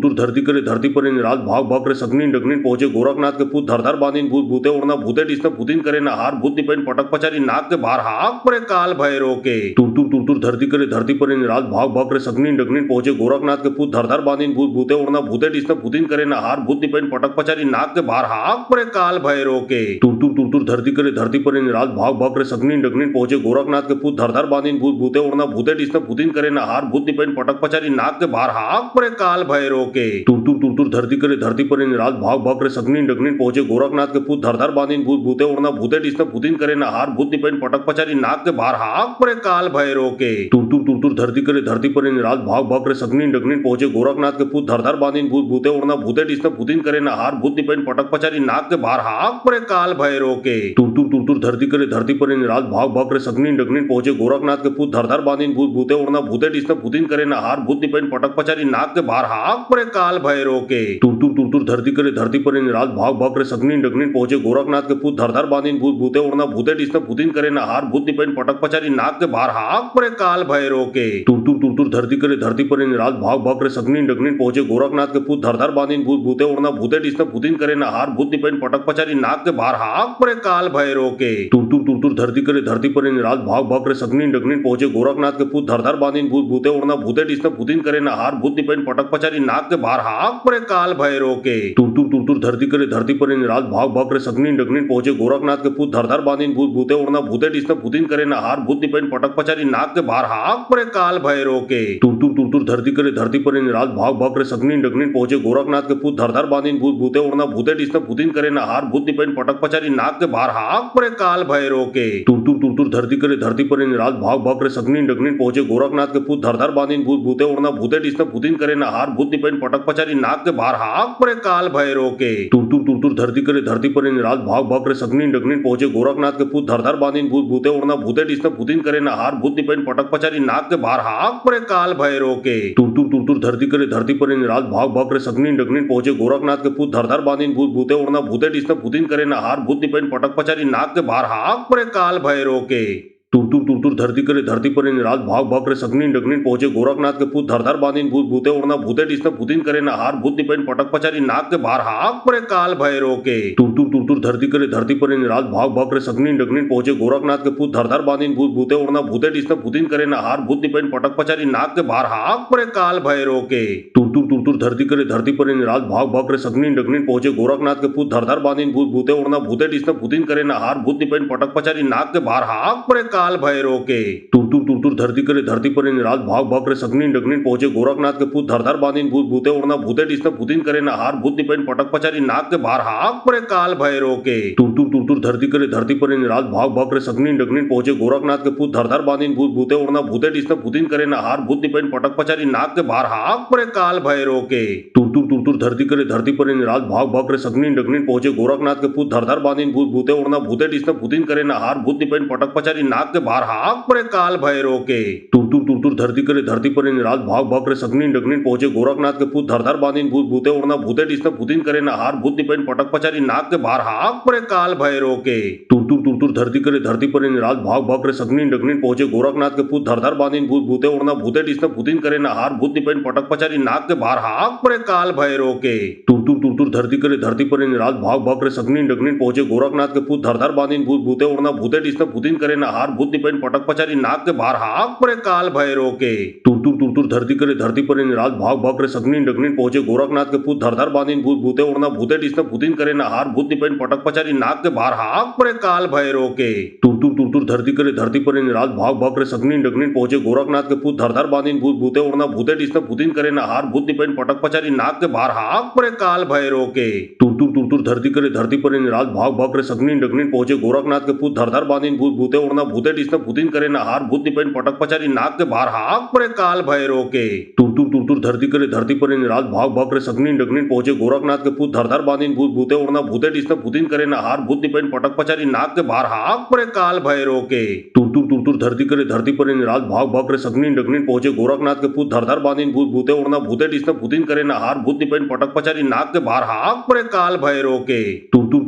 टूर धरती करे धरती पर रात भाग भाग रे सगनीन डगनीन पहुंचे गोरखनाथ के पूत धरधर बांधीन भूत भूते उड़ना भूते डिस्न भूतिन करे नहार भूत निपेन पटक पचारी नाक के बाहर हाक परे काल भैरो के टूर धरती करे धरती पर रात भाग भाग रे सगनीन डगनीन पहुंचे गोरखनाथ के पूत धरधर बांधीन भूत भूते उड़ना भूते डिस्न भूतिन करे नहार भूत निपेन पटक पचारी नाक के बाहर हाक परे काल भैरो के टूर धरती करे धरती पर रात भाग भाग रे सगनीन डगनीन पहुंचे गोरखनाथ के पूत धरधर बांधीन भूत भूते उड़ना भूते डिस्न भूतिन करे नहार भूत निपेन पटक पचारी नाक के बाहर हाक परे काल भैरो के टूर धरती करे धरती पर रात भाग भाग रे सगनीन डगनीन पहुंचे गोरखनाथ के पूत धरधर बांधीन भूत भूते उड़ना भूते डिस्न भूतिन करे नहार भूत निपेन पटक पचारी नाक के बाहर हाक परे काल भैरो के टूर धरती करे धरती पर रात भाग भाग रे सगनीन डगनीन पहुंचे गोरखनाथ के पूत धरधर बांधीन भूत भूते उड़ना भूते डिस्न भूतिन करे नहार भूत निपेन पटक पचारी नाक के बाहर हाक परे काल भैरो के टूर धरती करे धरती पर रात भाग भाग रे सगनीन डगनीन पहुंचे गोरखनाथ के पूत धरधर बांधीन भूत भूते उड़ना भूते डिस्न भूतिन करे नहार भूत निपेन पटक पचारी नाक के बाहर हाक परे काल भैरो के टूर धरती करे धरती पर रात भाग भाग रे सगनीन डगनीन पहुंचे गोरखनाथ के पूत धरधर बांधीन भूत भूते उड़ना भूते डिस्न भूतिन करे नहार भूत निपेन पटक पचारी नाक के बाहर हाक परे काल भैरो के टूर धरती करे धरती पर रात भाग भाग रे सगनीन डगनीन पहुंचे गोरखनाथ के पूत धरधर बांधीन भूत भूते उड़ना भूते डिस्न भूतिन करे नहार भूत निपेन पटक पचारी नाक के बाहर हाक परे काल भैरो के टूर धरती करे धरती पर रात भाग भाग रे सगनीन डगनीन पहुंचे गोरखनाथ के पूत धरधर बांधीन भूत भूते उड़ना भूते डिस्न भूतिन करे नहार भूत निपेन पटक पचारी नाक के बाहर हाक परे काल भैरो के टूर धरती करे धरती पर रात भाग भाग रे सगनीन डगनीन पहुंचे गोरखनाथ के पूत धरधर बांधीन भूत भूते उड़ना भूते डिस्न भूतिन करे नहार भूत निपेन पटक पचारी नाक के बाहर हाक परे काल भैरो के टूर धरती करे धरती पर रात भाग भाग रे सगनीन डगनीन पहुंचे गोरखनाथ के पूत धरधर बांधीन भूत भूते उड़ना भूते डिस्न भूतिन करे नहार भूत निपेन पटक पचारी नाक के बाहर हाक परे काल भैरो के टूर धरती करे धरती पर रात भाग भाग रे सगनीन डगनीन पहुंचे गोरखनाथ के पूत धरधर बांधीन भूत भूते उड़ना भूते डिस्न भूतिन करे नहार भूत निपेन पटक पचारी नाक के बाहर हाक परे काल भैरो के टूर धरती करे धरती पर रात भाग भाग रे सगनीन डगनीन पहुंचे गोरखनाथ के पूत धरधर बांधीन भूत भूते उड़ना भूते डिस्न भूतिन करे नहार भूत निपेन पटक पचारी नाक के बाहर हाक परे काल भैरो के टूर धरती करे धरती पर रात भाग भाग रे सगनीन डगनीन पहुंचे गोरखनाथ के पूत धरधर बांधीन भूत भूते उड़ना भूते डिस्न भूतिन करे नहार भूत निपेन पटक पचारी नाक के बाहर हाक परे काल भैरो के टूर धरती करे धरती पर रात भाग भाग रे सगनीन डगनीन पहुंचे गोरखनाथ के पूत धरधर बांधीन भूत भूते उड़ना भूते डिस्न भूतिन करे नहार भूत निपेन पटक पचारी नाक के बाहर हाक परे काल भैरो के टूर धरती करे धरती पर रात भाग भाग रे सगनीन डगनीन पहुंचे गोरखनाथ के पूत धरधर बांधीन भूत भूते उड़ना भूते डिस्न भूतिन करे नहार भूत निपेन पटक पचारी नाक के बाहर हाक परे काल भैरो के टूर धरती करे धरती पर रात भाग भाग रे सगनीन डगनीन पहुंचे गोरखनाथ के पूत धरधर बांधीन भूत भूते उड़ना भूते डिस्न भूतिन करे नहार भूत निपेन पटक पचारी नाक के बाहर हाक परे काल भैरो के टूर धरती करे धरती पर रात भाग भाग रे सगनीन डगनीन पहुंचे गोरखनाथ के पूत धरधर बांधीन भूत भूते उड़ना भूते डिस्न भूतिन करे नहार भूत निपेन पटक पचारी नाक के बाहर हाक परे काल भैरो के टूर धरती करे धरती पर रात भाग भाग रे सगनीन डगनीन पहुंचे गोरखनाथ के पूत धरधर बांधीन भूत भूते उड़ना भूते डिस्न भूतिन करे नहार भूत निपेन पटक पचारी नाक के बाहर हाक परे काल भैरो के तुर तुर तुर धरती करे धरती पर रात भाग भाग करे सगनीन डगनीन पहुंचे गोरखनाथ के पूत धर धर बांधीन भूत भूते उड़ना भूते डिस्न भूतिन करे नहार भूत निपेन पटक पचारी नाक के बाहर हाक परे काल भैरो के तुर तुर धरती करे धरती पर रात भाग भाग करे सगनीन डगनीन पहुंचे गोरखनाथ के पूत धर धर बांधीन भूत भूते उड़ना भूते डिस्न भूतिन करे नहार भूत निपेन पटक पचारी नाक के बाहर हाक परे काल भैरो के तुर धरती करे धरती पर रात भाग भाग करे सगनीन डगनीन पहुंचे गोरखनाथ के पूत धर धर बांधीन भूत भूते उड़ना भूते डिस्न भूतिन करे नहार भूत निपेन पटक पचारी नाक के बाहर हाक परे काल भैरो के तुर धरती करे धरती पर रात भाग भाग करे सगनीन डगनीन पहुंचे गोरखनाथ के पूत धर धर बांधीन भूत भूते उड़ना भूते डिस्न भूतिन करे नहार भूत निपेन पटक पचारी नाक के बाहर हाक परे काल भैरो के तुर धरती करे धरती पर रात भाग भाग करे सगनीन डगनीन पहुंचे गोरखनाथ के पूत धर धर बांधीन भूत भूते उड़ना भूते डिस्न भूतिन करे नहार भूत निपेन पटक पचारी नाक के बाहर हाक परे काल भैरो के तुर धरती करे धरती पर रात भाग भाग करे सगनीन डगनीन पहुंचे गोरखनाथ के पूत धर धर बांधीन भूत भूते उड़ना भूते डिस्न भूतिन करे नहार भूत निपेन पटक पचारी नाक के बाहर हाक परे काल भैरो के तुर धरती करे धरती पर रात भाग भाग करे सगनीन डगनीन पहुंचे गोरखनाथ के पूत धर धर बांधीन भूत भूते उड़ना भूते डिस्न भूतिन करे नहार भूत निपेन पटक पचारी नाक के बाहर हाक परे काल भैरो के तुर धरती करे धरती पर रात भाग भाग करे सगनीन डगनीन पहुंचे गोरखनाथ के पूत धर धर बांधीन भूत भूते उड़ना भूते डिस्न भूतिन करे नहार भूत निपेन पटक पचारी नाक के बाहर हाक परे काल भैरो के तुर धरती करे धरती पर रात भाग भाग करे सगनीन डगनीन पहुंचे गोरखनाथ के पूत धर धर बांधीन भूत भूते उड़ना भूते डिस्न भूतिन करे नहार भूत निपेन पटक पचारी नाक के बाहर हाक परे काल भैरो के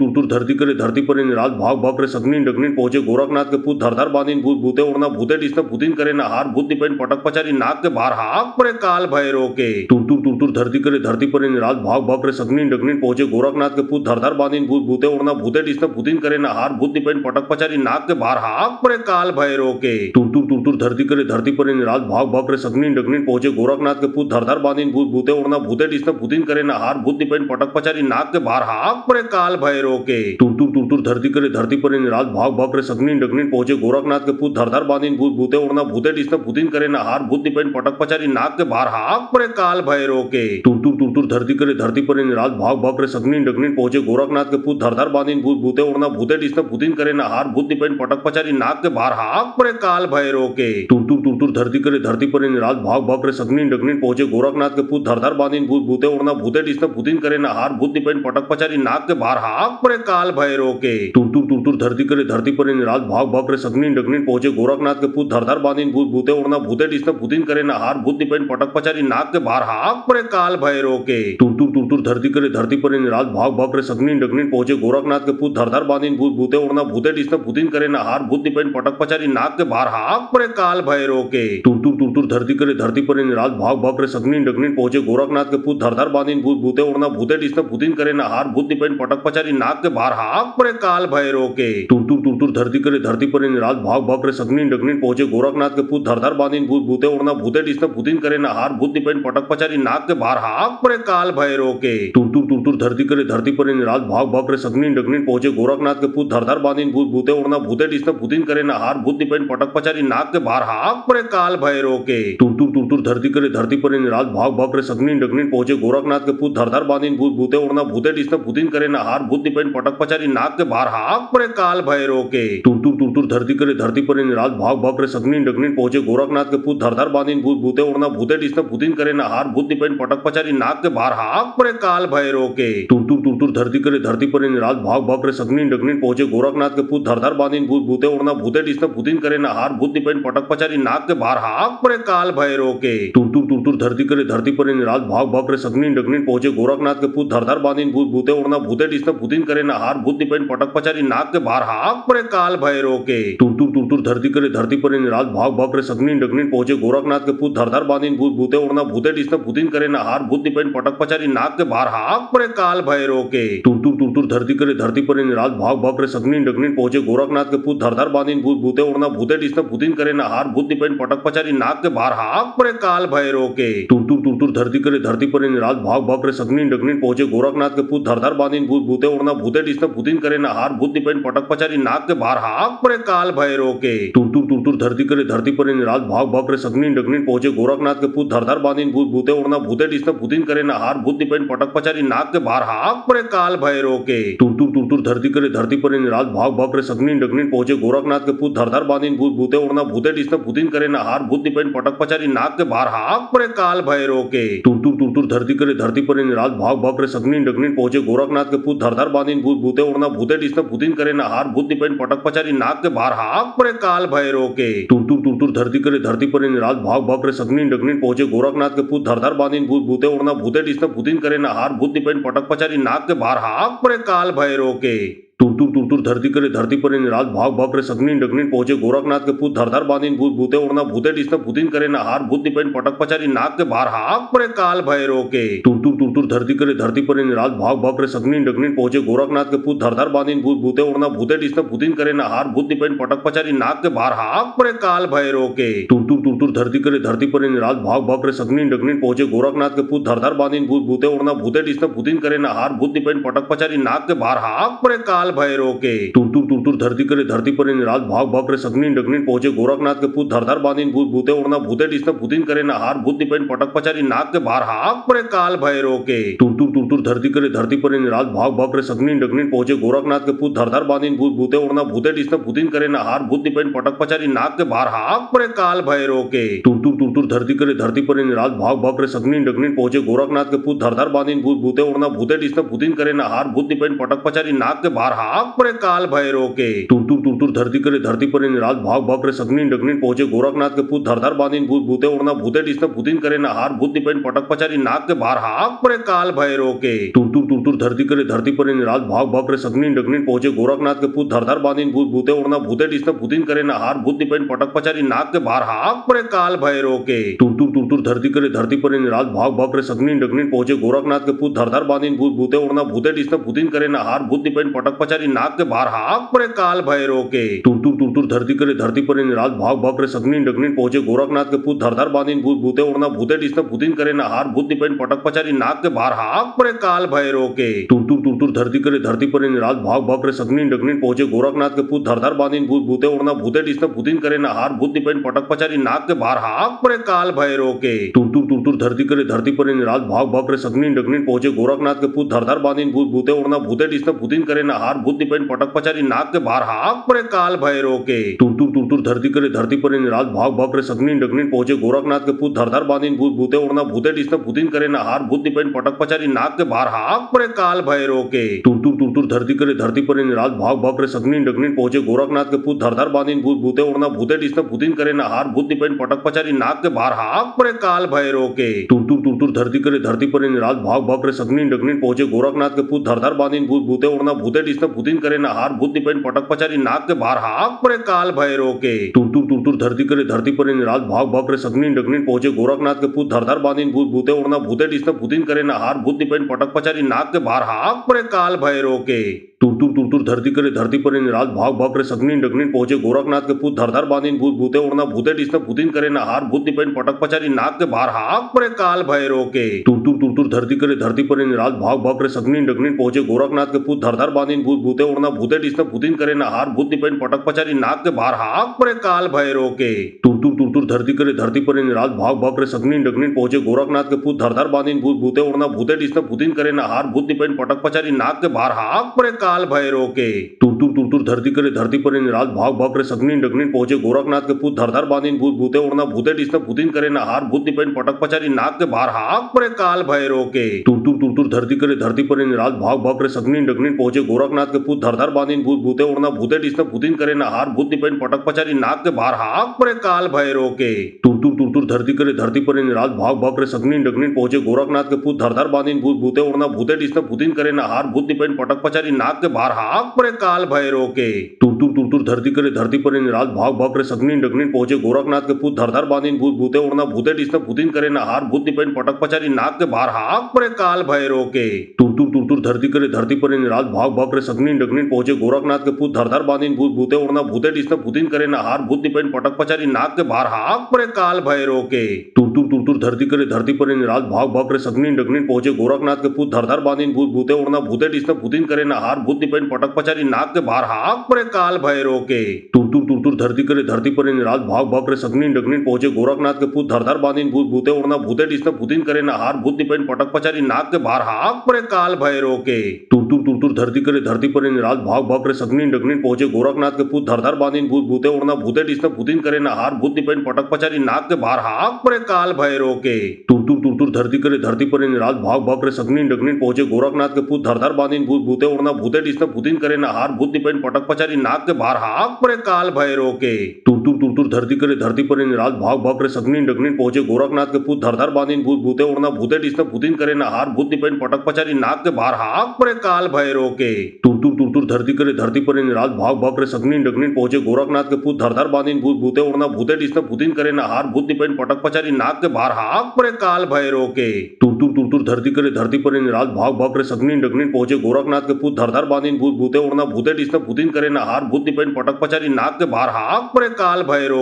तुर धरती करे धरती पर रात भाग भाग करे सगनीन डगनीन पहुंचे गोरखनाथ के पूत धर धर बांधीन भूत भूते उड़ना भूते डिस्न भूतिन करे नहार भूत निपेन पटक पचारी नाक के बाहर हाक परे काल भैरो के तुर धरती करे धरती पर रात भाग भाग करे सगनीन डगनीन पहुंचे गोरखनाथ के पूत धर धर बांधीन भूत भूते उड़ना भूते डिस्न भूतिन करे नहार भूत निपेन पटक पचारी नाक के बाहर हाक परे काल भैरो के तुर धरती करे धरती पर रात भाग भाग करे सगनीन डगनीन पहुंचे गोरखनाथ के पूत धर धर बांधीन भूत भूते उड़ना भूते डिस्न भूतिन करे नहार भूत निपेन पटक पचारी नाक के बाहर हाक परे काल भैरो के तुर धरती करे धरती पर रात भाग भाग करे सगनीन डगनीन पहुंचे गोरखनाथ के पूत धर धर बांधीन भूत भूते उड़ना भूते डिस्न भूतिन करे नहार भूत निपेन पटक पचारी नाक के बाहर हाक परे काल भैरो के तुर धरती करे धरती पर रात भाग भाग करे सगनीन डगनीन पहुंचे गोरखनाथ के पूत धर धर बांधीन भूत भूते उड़ना भूते डिस्न भूतिन करे नहार भूत निपेन पटक पचारी नाक के बाहर हाक परे काल भैरो के तुर धरती करे धरती पर रात भाग भाग करे सगनीन डगनीन पहुंचे गोरखनाथ के पूत धर धर बांधीन भूत भूते उड़ना भूते डिस्न भूतिन करे नहार भूत निपेन पटक पचारी नाक के बाहर हाक परे काल भैरो के तुर धरती करे धरती पर रात भाग भाग करे सगनीन डगनीन पहुंचे गोरखनाथ के पूत धर धर बांधीन भूत भूते उड़ना भूते डिस्न भूतिन करे नहार भूत निपेन पटक पचारी नाक के बाहर हाक परे काल भैरो के तुर धरती करे धरती पर रात भाग भाग करे सगनीन डगनीन पहुंचे गोरखनाथ के पूत धर धर बांधीन भूत भूते उड़ना भूते डिस्न भूतिन करे नहार भूत निपेन पटक पचारी नाक के बाहर हाक परे काल भैरो के तुर धरती करे धरती पर रात भाग भाग करे सगनीन डगनीन पहुंचे गोरखनाथ के पूत धर धर बांधीन भूत भूते उड़ना भूते डिस्न भूतिन करे नहार भूत निपेन पटक पचारी नाक के बाहर हाक परे काल भैरो के तुर धरती करे धरती पर रात भाग भाग करे सगनीन डगनीन पहुंचे गोरखनाथ के पूत धर धर बांधीन भूत भूते उड़ना भूते डिस्न भूतिन करे नहार भूत निपेन पटक पचारी नाक के बाहर हाक परे काल भैरो के तुर धरती करे धरती पर रात भाग भाग करे सगनीन डगनीन पहुंचे गोरखनाथ के पूत धर धर बांधीन भूत भूते उड़ना भूते डिस्न भूतिन करे नहार भूत निपेन पटक पचारी नाक के बाहर हाक परे काल भैरो के तुर धरती करे धरती पर रात भाग भाग करे सगनीन डगनीन पहुंचे गोरखनाथ के पूत धर धर बांधीन भूत भूते उड़ना भूते डिस्न भूतिन करे नहार भूत निपेन पटक पचारी नाक के बाहर हाक परे काल भैरो के तुर धरती करे धरती पर रात भाग भाग करे सगनीन डगनीन पहुंचे गोरखनाथ के पूत धर धर बांधीन भूत भूते उड़ना भूते डिस्न भूतिन करे नहार भूत निपेन पटक पचारी नाक के बाहर हाक परे काल भैरो के तुर धरती करे धरती पर रात भाग भाग करे सगनीन डगनीन पहुंचे गोरखनाथ के पूत धर धर बांधीन भूत भूते उड़ना भूते डिस्न भूतिन करे नहार भूत निपेन पटक पचारी नाक के बाहर हाक परे काल भैरो के तुर धरती करे धरती पर रात भाग भाग करे सगनीन डगनीन पहुंचे गोरखनाथ के पूत धर धर बांधीन भूत भूते उड़ना भूते डिस्न भूतिन करे नहार भूत निपेन पटक पचारी नाक के बाहर हाक परे काल भैरो के तुर धरती करे धरती पर रात भाग भाग करे सगनीन डगनीन पहुंचे गोरखनाथ के पूत धर धर बांधीन भूत भूते उड़ना भूते डिस्न भूतिन करे नहार भूत निपेन पटक पचारी नाक के बाहर हाक परे काल भैरो के तुर धरती करे धरती पर रात भाग भाग करे सगनीन डगनीन पहुंचे गोरखनाथ के पूत धर धर बांधीन भूत भूते उड़ना भूते डिस्न भूतिन करे नहार भूत निपेन पटक पचारी नाक के बाहर हाक परे काल भैरो के तुर धरती करे धरती पर रात भाग भाग करे सगनीन डगनीन पहुंचे गोरखनाथ के पूत धर धर बांधीन भूत भूते उड़ना भूते डिस्न भूतिन करे नहार भूत निपेन पटक पचारी नाक के बाहर हाक परे काल भैरव के तुर तुर धरती करे धरती पर रात भाग भाग करे सगनीन डगनीन पहुंचे गोरखनाथ के पूत धर धर बांधीन भूत भूते उड़ना भूते डिस्न भूतिन करे नहार भूत निपेन पटक पचारी नाक के बाहर हाक परे काल भैरव के तुर धरती करे धरती पर रात भाग भाग करे सगनीन डगनीन पहुंचे गोरखनाथ के पूत धर धर बांधीन भूत भूते उड़ना भूते डिस्न भूतिन करे नहार भूत निपेन पटक पचारी नाक के बाहर हाक परे काल भैरव के तुर धरती करे धरती पर रात भाग भाग करे सगनीन डगनीन पहुंचे गोरखनाथ के पूत धर धर बांधीन भूत भूते उड़ना भूते डिस्न भूतिन करे नहार भूत निपेन पटक पचारी नाक के बाहर हाक परे काल भैरव के तुर धरती करे धरती पर रात भाग भाग करे सगनीन डगनीन पहुंचे गोरखनाथ के पूत धर धर बांधीन भूत भूते उड़ना भूते डिस्न भूतिन करे नहार भूत निपेन पटक पचारी नाक के बाहर हाक परे काल भैरव के तुर धरती करे धरती पर रात भाग भाग करे सगनीन डगनीन पहुंचे गोरखनाथ के पूत धर धर बांधीन भूत भूते उड़ना भूते डिस्न भूतिन करे नहार भूत निपेन पटक पचारी नाक के बाहर हाक परे काल भैरव के तुर धरती करे धरती पर रात भाग भाग करे सगनीन डगनीन पहुंचे गोरखनाथ के पूत धर धर बांधीन भूत भूते उड़ना भूते डिस्न भूतिन करे नहार भूत निपेन पटक पचारी नाक के बाहर हाक परे काल भैरव के तुर धरती करे धरती पर रात भाग भाग करे सगनीन डगनीन पहुंचे गोरखनाथ के पूत धर धर बांधीन भूत भूते उड़ना भूते डिस्न भूतिन करे नहार भूत निपेन पटक पचारी नाक के बाहर हाक परे काल भैरव के तुर धरती करे धरती पर रात भाग भाग करे सगनीन डगनीन पहुंचे गोरखनाथ के पूत धर धर बांधीन भूत भूते उड़ना भूते डिस्न भूतिन करे नहार भूत निपेन पटक पचारी नाक के बाहर हाक परे काल भैरव के तुर धरती करे धरती पर रात भाग भाग करे सगनीन डगनीन पहुंचे गोरखनाथ के पूत धर धर बांधीन भूत भूते उड़ना भूते डिस्न भूतिन करे नहार भूत निपेन पटक पचारी नाक के बाहर हाक परे काल भैरव के तुर धरती करे धरती पर रात भाग भाग करे सगनीन डगनीन पहुंचे गोरखनाथ के पूत धर धर बांधीन भूत भूते उड़ना भूते डिस्न भूतिन करे नहार भूत निपेन पटक पचारी नाक के बाहर हाक परे काल भैरव के तुर धरती करे धरती पर रात भाग भाग करे सगनीन डगनीन पहुंचे गोरखनाथ के पूत धर धर बांधीन भूत भूते उड़ना भूते डिस्न भूतिन करे नहार भूत निपेन पटक पचारी नाक के बाहर हाक परे काल भैरव के तुर धरती करे धरती पर रात भाग भाग करे सगनीन डगनीन पहुंचे गोरखनाथ के पूत धर धर बांधीन भूत भूते उड़ना भूते डिस्न भूतिन करे नहार भूत निपेन पटक पचारी नाक के बाहर हाक परे काल भैरव के तुर धरती करे धरती पर रात भाग भाग करे सगनीन डगनीन पहुंचे गोरखनाथ के पूत धर धर बांधीन भूत भूते उड़ना भूते डिस्न भूतिन करे नहार भूत निपेन पटक पचारी नाक के बाहर हाक परे काल भैरव के तुर धरती करे धरती पर रात भाग भाग करे सगनीन डगनीन पहुंचे गोरखनाथ के पूत धर धर बांधीन भूत भूते उड़ना भूते डिस्न भूतिन करे नहार भूत निपेन पटक पचारी नाक के बाहर हाक परे काल भैरव के तुर धरती करे धरती पर रात भाग भाग करे सगनीन डगनीन पहुंचे गोरखनाथ के पूत धर धर बांधीन भूत भूते उड़ना भूते डिस्न भूतिन करे नहार भूत निपेन पटक पचारी नाक के बाहर हाक परे काल भैरव के तुर धरती करे धरती पर रात भाग भाग करे सगनीन डगनीन पहुंचे गोरखनाथ के पूत धर धर बांधीन भूत भूते उड़ना भूते डिस्न भूतिन करे नहार भूत निपेन पटक पचारी नाक के बाहर हाक परे काल भैरव के तुर धरती करे धरती पर रात भाग भाग करे सगनीन डगनीन पहुंचे गोरखनाथ के पूत धर धर बांधीन भूत भूते उड़ना भूते डिस्न भूतिन करे नहार भूत निपेन पटक पचारी नाक के बाहर हाक परे काल भैरव के तुर धरती करे धरती पर रात भाग भाग करे सगनीन डगनीन पहुंचे गोरखनाथ के पूत धर धर बांधीन भूत भूते उड़ना भूते डिस्न भूतिन करे नहार भूत निपेन पटक पचारी नाक के बाहर हाक परे काल भैरव के तुर धरती करे धरती पर रात भाग भाग करे सगनीन डगनीन पहुंचे गोरखनाथ के पूत धर धर बांधीन भूत भूते उड़ना भूते डिस्न भूतिन करे नहार भूत निपेन पटक पचारी नाक के बाहर हाक परे काल भैरव के तुर धरती करे धरती पर रात भाग भाग करे सगनीन डगनीन पहुंचे गोरखनाथ के पूत धर धर बांधीन भूत भूते उड़ना भूते डिस्न भूतिन करे नहार भूत निपेन पटक पचारी नाक के बाहर हाक परे काल भैरव के तुर धरती करे धरती पर रात भाग भाग करे सगनीन डगनीन पहुंचे गोरखनाथ के पूत धर धर बांधीन भूत भूते उड़ना भूते डिस्न भूतिन करे नहार भूत निपेन पटक पचारी नाक के बाहर हाक परे काल भैरव के तुर धरती करे धरती पर रात भाग भाग करे सगनीन डगनीन पहुंचे गोरखनाथ के पूत धर धर बांधीन भूत भूते उड़ना भूते डिस्न भूतिन करे नहार भूत निपेन पटक पचारी नाक के बाहर हाक परे काल भैरव के तुर धरती करे धरती पर रात भाग भाग करे सगनीन डगनीन पहुंचे गोरखनाथ के पूत धर धर बांधीन भूत भूते उड़ना भूते डिस्न भूतिन करे नहार भूत निपेन पटक पचारी नाक के बाहर हाक परे काल भैरव के तुर धरती करे धरती पर रात भाग भाग करे सगनीन डगनीन पहुंचे गोरखनाथ के पूत धर धर बांधीन भूत भूते उड़ना भूते डिस्न भूतिन करे नहार भूत निपेन पटक पचारी नाक के बाहर हाक परे काल भैरव के तुर धरती करे धरती पर रात भाग भाग करे सगनीन डगनीन पहुंचे गोरखनाथ के पूत धर धर बांधीन भूत भूते उड़ना भूते डिस्न भूतिन करे नहार भूत निपेन पटक पचारी नाक के बाहर हाक परे काल भैरव के तुर धरती करे धरती पर रात भाग भाग करे सगनीन डगनीन पहुंचे गोरखनाथ के पूत धर धर बांधीन भूत भूते उड़ना भूते डिस्न भूतिन करे नहार भूत निपेन पटक पचारी नाक के बाहर हाक परे काल भैरव के तुर तुर धरती करे धरती पर इन रात भाग भाग रे सगनी डगनी पहुंचे गोरखनाथ के पूत धरधर बांधीन भूत भूते उड़ना भूते डिस्न भूतिन करे नहार भूत निपेन पटक पचारी नाक के बाहर हाक परे काल भैरो के तुर तुर धरती करे धरती पर इन रात भाग भाग रे सगनी डगनी पहुंचे गोरखनाथ के पूत धरधर बांधीन भूत भूते उड़ना भूते डिस्न भूतिन करे नहार भूत निपेन पटक पचारी नाक के बाहर हाक परे काल भैरो के तुर धरती करे धरती पर इन रात भाग भाग रे सगनी डगनी पहुंचे गोरखनाथ के पूत धरधर बांधीन भूत भूते उड़ना भूते डिस्न भूतिन करे नहार भूत निपेन पटक पचारी नाक के बाहर हाक परे काल भैरो के तुर धरती करे धरती पर इन रात भाग भाग रे सगनी डगनी पहुंचे गोरखनाथ के पूत धरधर बांधीन भूत भूते उड़ना भूते डिस्न भूतिन करे नहार भूत निपेन पटक पचारी नाक के बाहर हाक परे काल भैरो के तुर धरती करे धरती पर इन रात भाग भाग रे सगनी डगनी पहुंचे गोरखनाथ के पूत धरधर बांधीन भूत भूते उड़ना भूते डिस्न भूतिन करे नहार भूत निपेन पटक पचारी नाक के बाहर हाक परे काल भैरो के तुर धरती करे धरती पर इन रात भाग भाग रे सगनी डगनी पहुंचे गोरखनाथ के पूत धरधर बांधीन भूत भूते उड़ना भूते डिस्न भूतिन करे नहार भूत निपेन पटक पचारी नाक के बाहर हाक परे काल भैरो के तुर धरती करे धरती पर इन रात भाग भाग रे सगनी डगनी पहुंचे गोरखनाथ के पूत धरधर बांधीन भूत भूते उड़ना भूते डिस्न भूतिन करे नहार भूत निपेन पटक पचारी नाक के बाहर हाक परे काल भैरो के तुर धरती करे धरती पर इन रात भाग भाग रे सगनी डगनी पहुंचे गोरखनाथ के पूत धरधर बांधीन भूत भूते उड़ना भूते डिस्न भूतिन करे नहार भूत निपेन पटक पचारी नाक के बाहर हाक परे काल भैरो के तुर धरती करे धरती पर इन रात भाग भाग रे सगनी डगनी पहुंचे गोरखनाथ के पूत धरधर बांधीन भूत भूते उड़ना भूते डिस्न भूतिन करे नहार भूत निपेन पटक पचारी नाक के बाहर हाक परे काल भैरो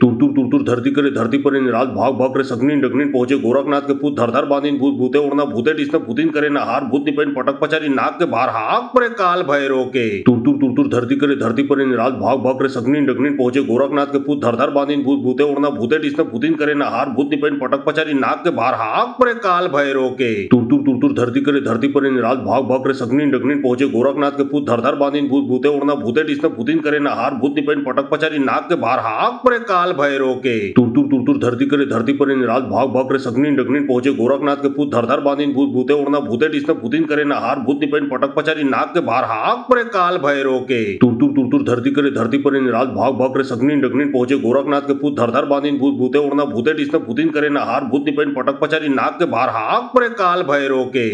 के तुर धरती करे धरती पर इन रात भाग भाग रे सगनी डगनी पहुंचे गोरखनाथ के पूत धरधर बांधीन भूत भूते उड़ना भूते डिस्न भूतिन करे नहार भूत निपेन पटक पचारी नाक के बाहर हाक परे काल भैरो के तुर धरती करे धरती पर इन रात भाग भाग रे सगनी डगनी पहुंचे गोरखनाथ के पूत धरधर बांधीन भूत भूते उड़ना भूते डिस्न भूतिन करे नहार भूत निपेन पटक पचारी नाक के बाहर हाक परे काल भैरो के तुर धरती करे धरती पर इन रात भाग भाग रे सगनी डगनी पहुंचे गोरखनाथ के पूत धरधर बांधीन भूत भूते उड़ना भूते डिस्न भूतिन करे नहार भूत निपेन पटक पचारी नाक के बाहर हाक परे काल भैरो के तुर धरती करे धरती पर इन रात भाग भाग रे सगनी डगनी पहुंचे गोरखनाथ के पूत धरधर बांधीन भूत भूते उड़ना भूते डिस्न भूतिन करे नहार भूत निपेन पटक पचारी नाक के बाहर हाक परे काल भैरो के तुर धरती करे धरती पर इन रात भाग भाग रे सगनी डगनी पहुंचे गोरखनाथ के पूत धरधर बांधीन भूत भूते उड़ना भूते डिस्न भूतिन करे नहार भूत निपेन पटक पचारी नाक के बाहर हाक परे काल भैरो के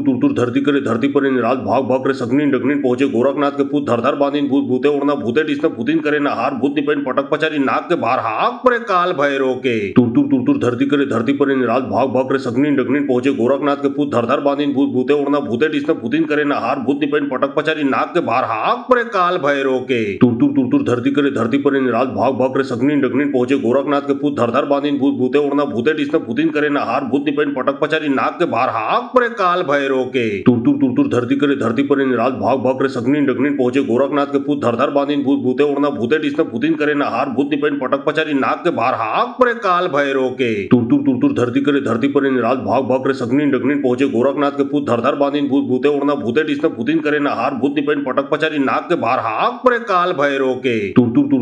तुर धरती करे धरती पर इन रात भाग भाग रे सगनी डगनी पहुंचे गोरखनाथ के पूत धरधर बांधीन भूत भूते उड़ना भूते डिस्न भूतिन करे नहार भूत निपेन पटक पचारी नाक के बाहर हाक परे काल भैरो के तुर धरती करे धरती पर इन रात भाग भाग रे सगनी डगनी पहुंचे गोरखनाथ के पूत धरधर बांधीन भूत भूते उड़ना भूते डिस्न भूतिन करे नहार भूत निपेन पटक पचारी नाक के बाहर हाक परे काल भैरो के तुर धरती करे धरती पर इन रात भाग भाग रे सगनी डगनी पहुंचे गोरखनाथ के पूत धरधर बांधीन भूत भूते उड़ना भूते डिस्न भूतिन करे नहार भूत निपेन पटक पचारी नाक के बाहर हाक परे काल भैरो के तुर धरती करे धरती पर इन रात भाग भाग रे सगनी डगनी पहुंचे गोरखनाथ के पूत धरधर बांधीन भूत भूते उड़ना भूते डिस्न भूतिन करे नहार भूत निपेन पटक पचारी नाक के बाहर हाक परे काल भैरो के तुर धरती करे धरती पर इन रात भाग भाग रे सगनी डगनी पहुंचे गोरखनाथ के पूत धरधर बांधीन भूत भूते उड़ना भूते डिस्न भूतिन करे नहार भूत निपेन पटक पचारी नाक के बाहर हाक परे काल भैरो के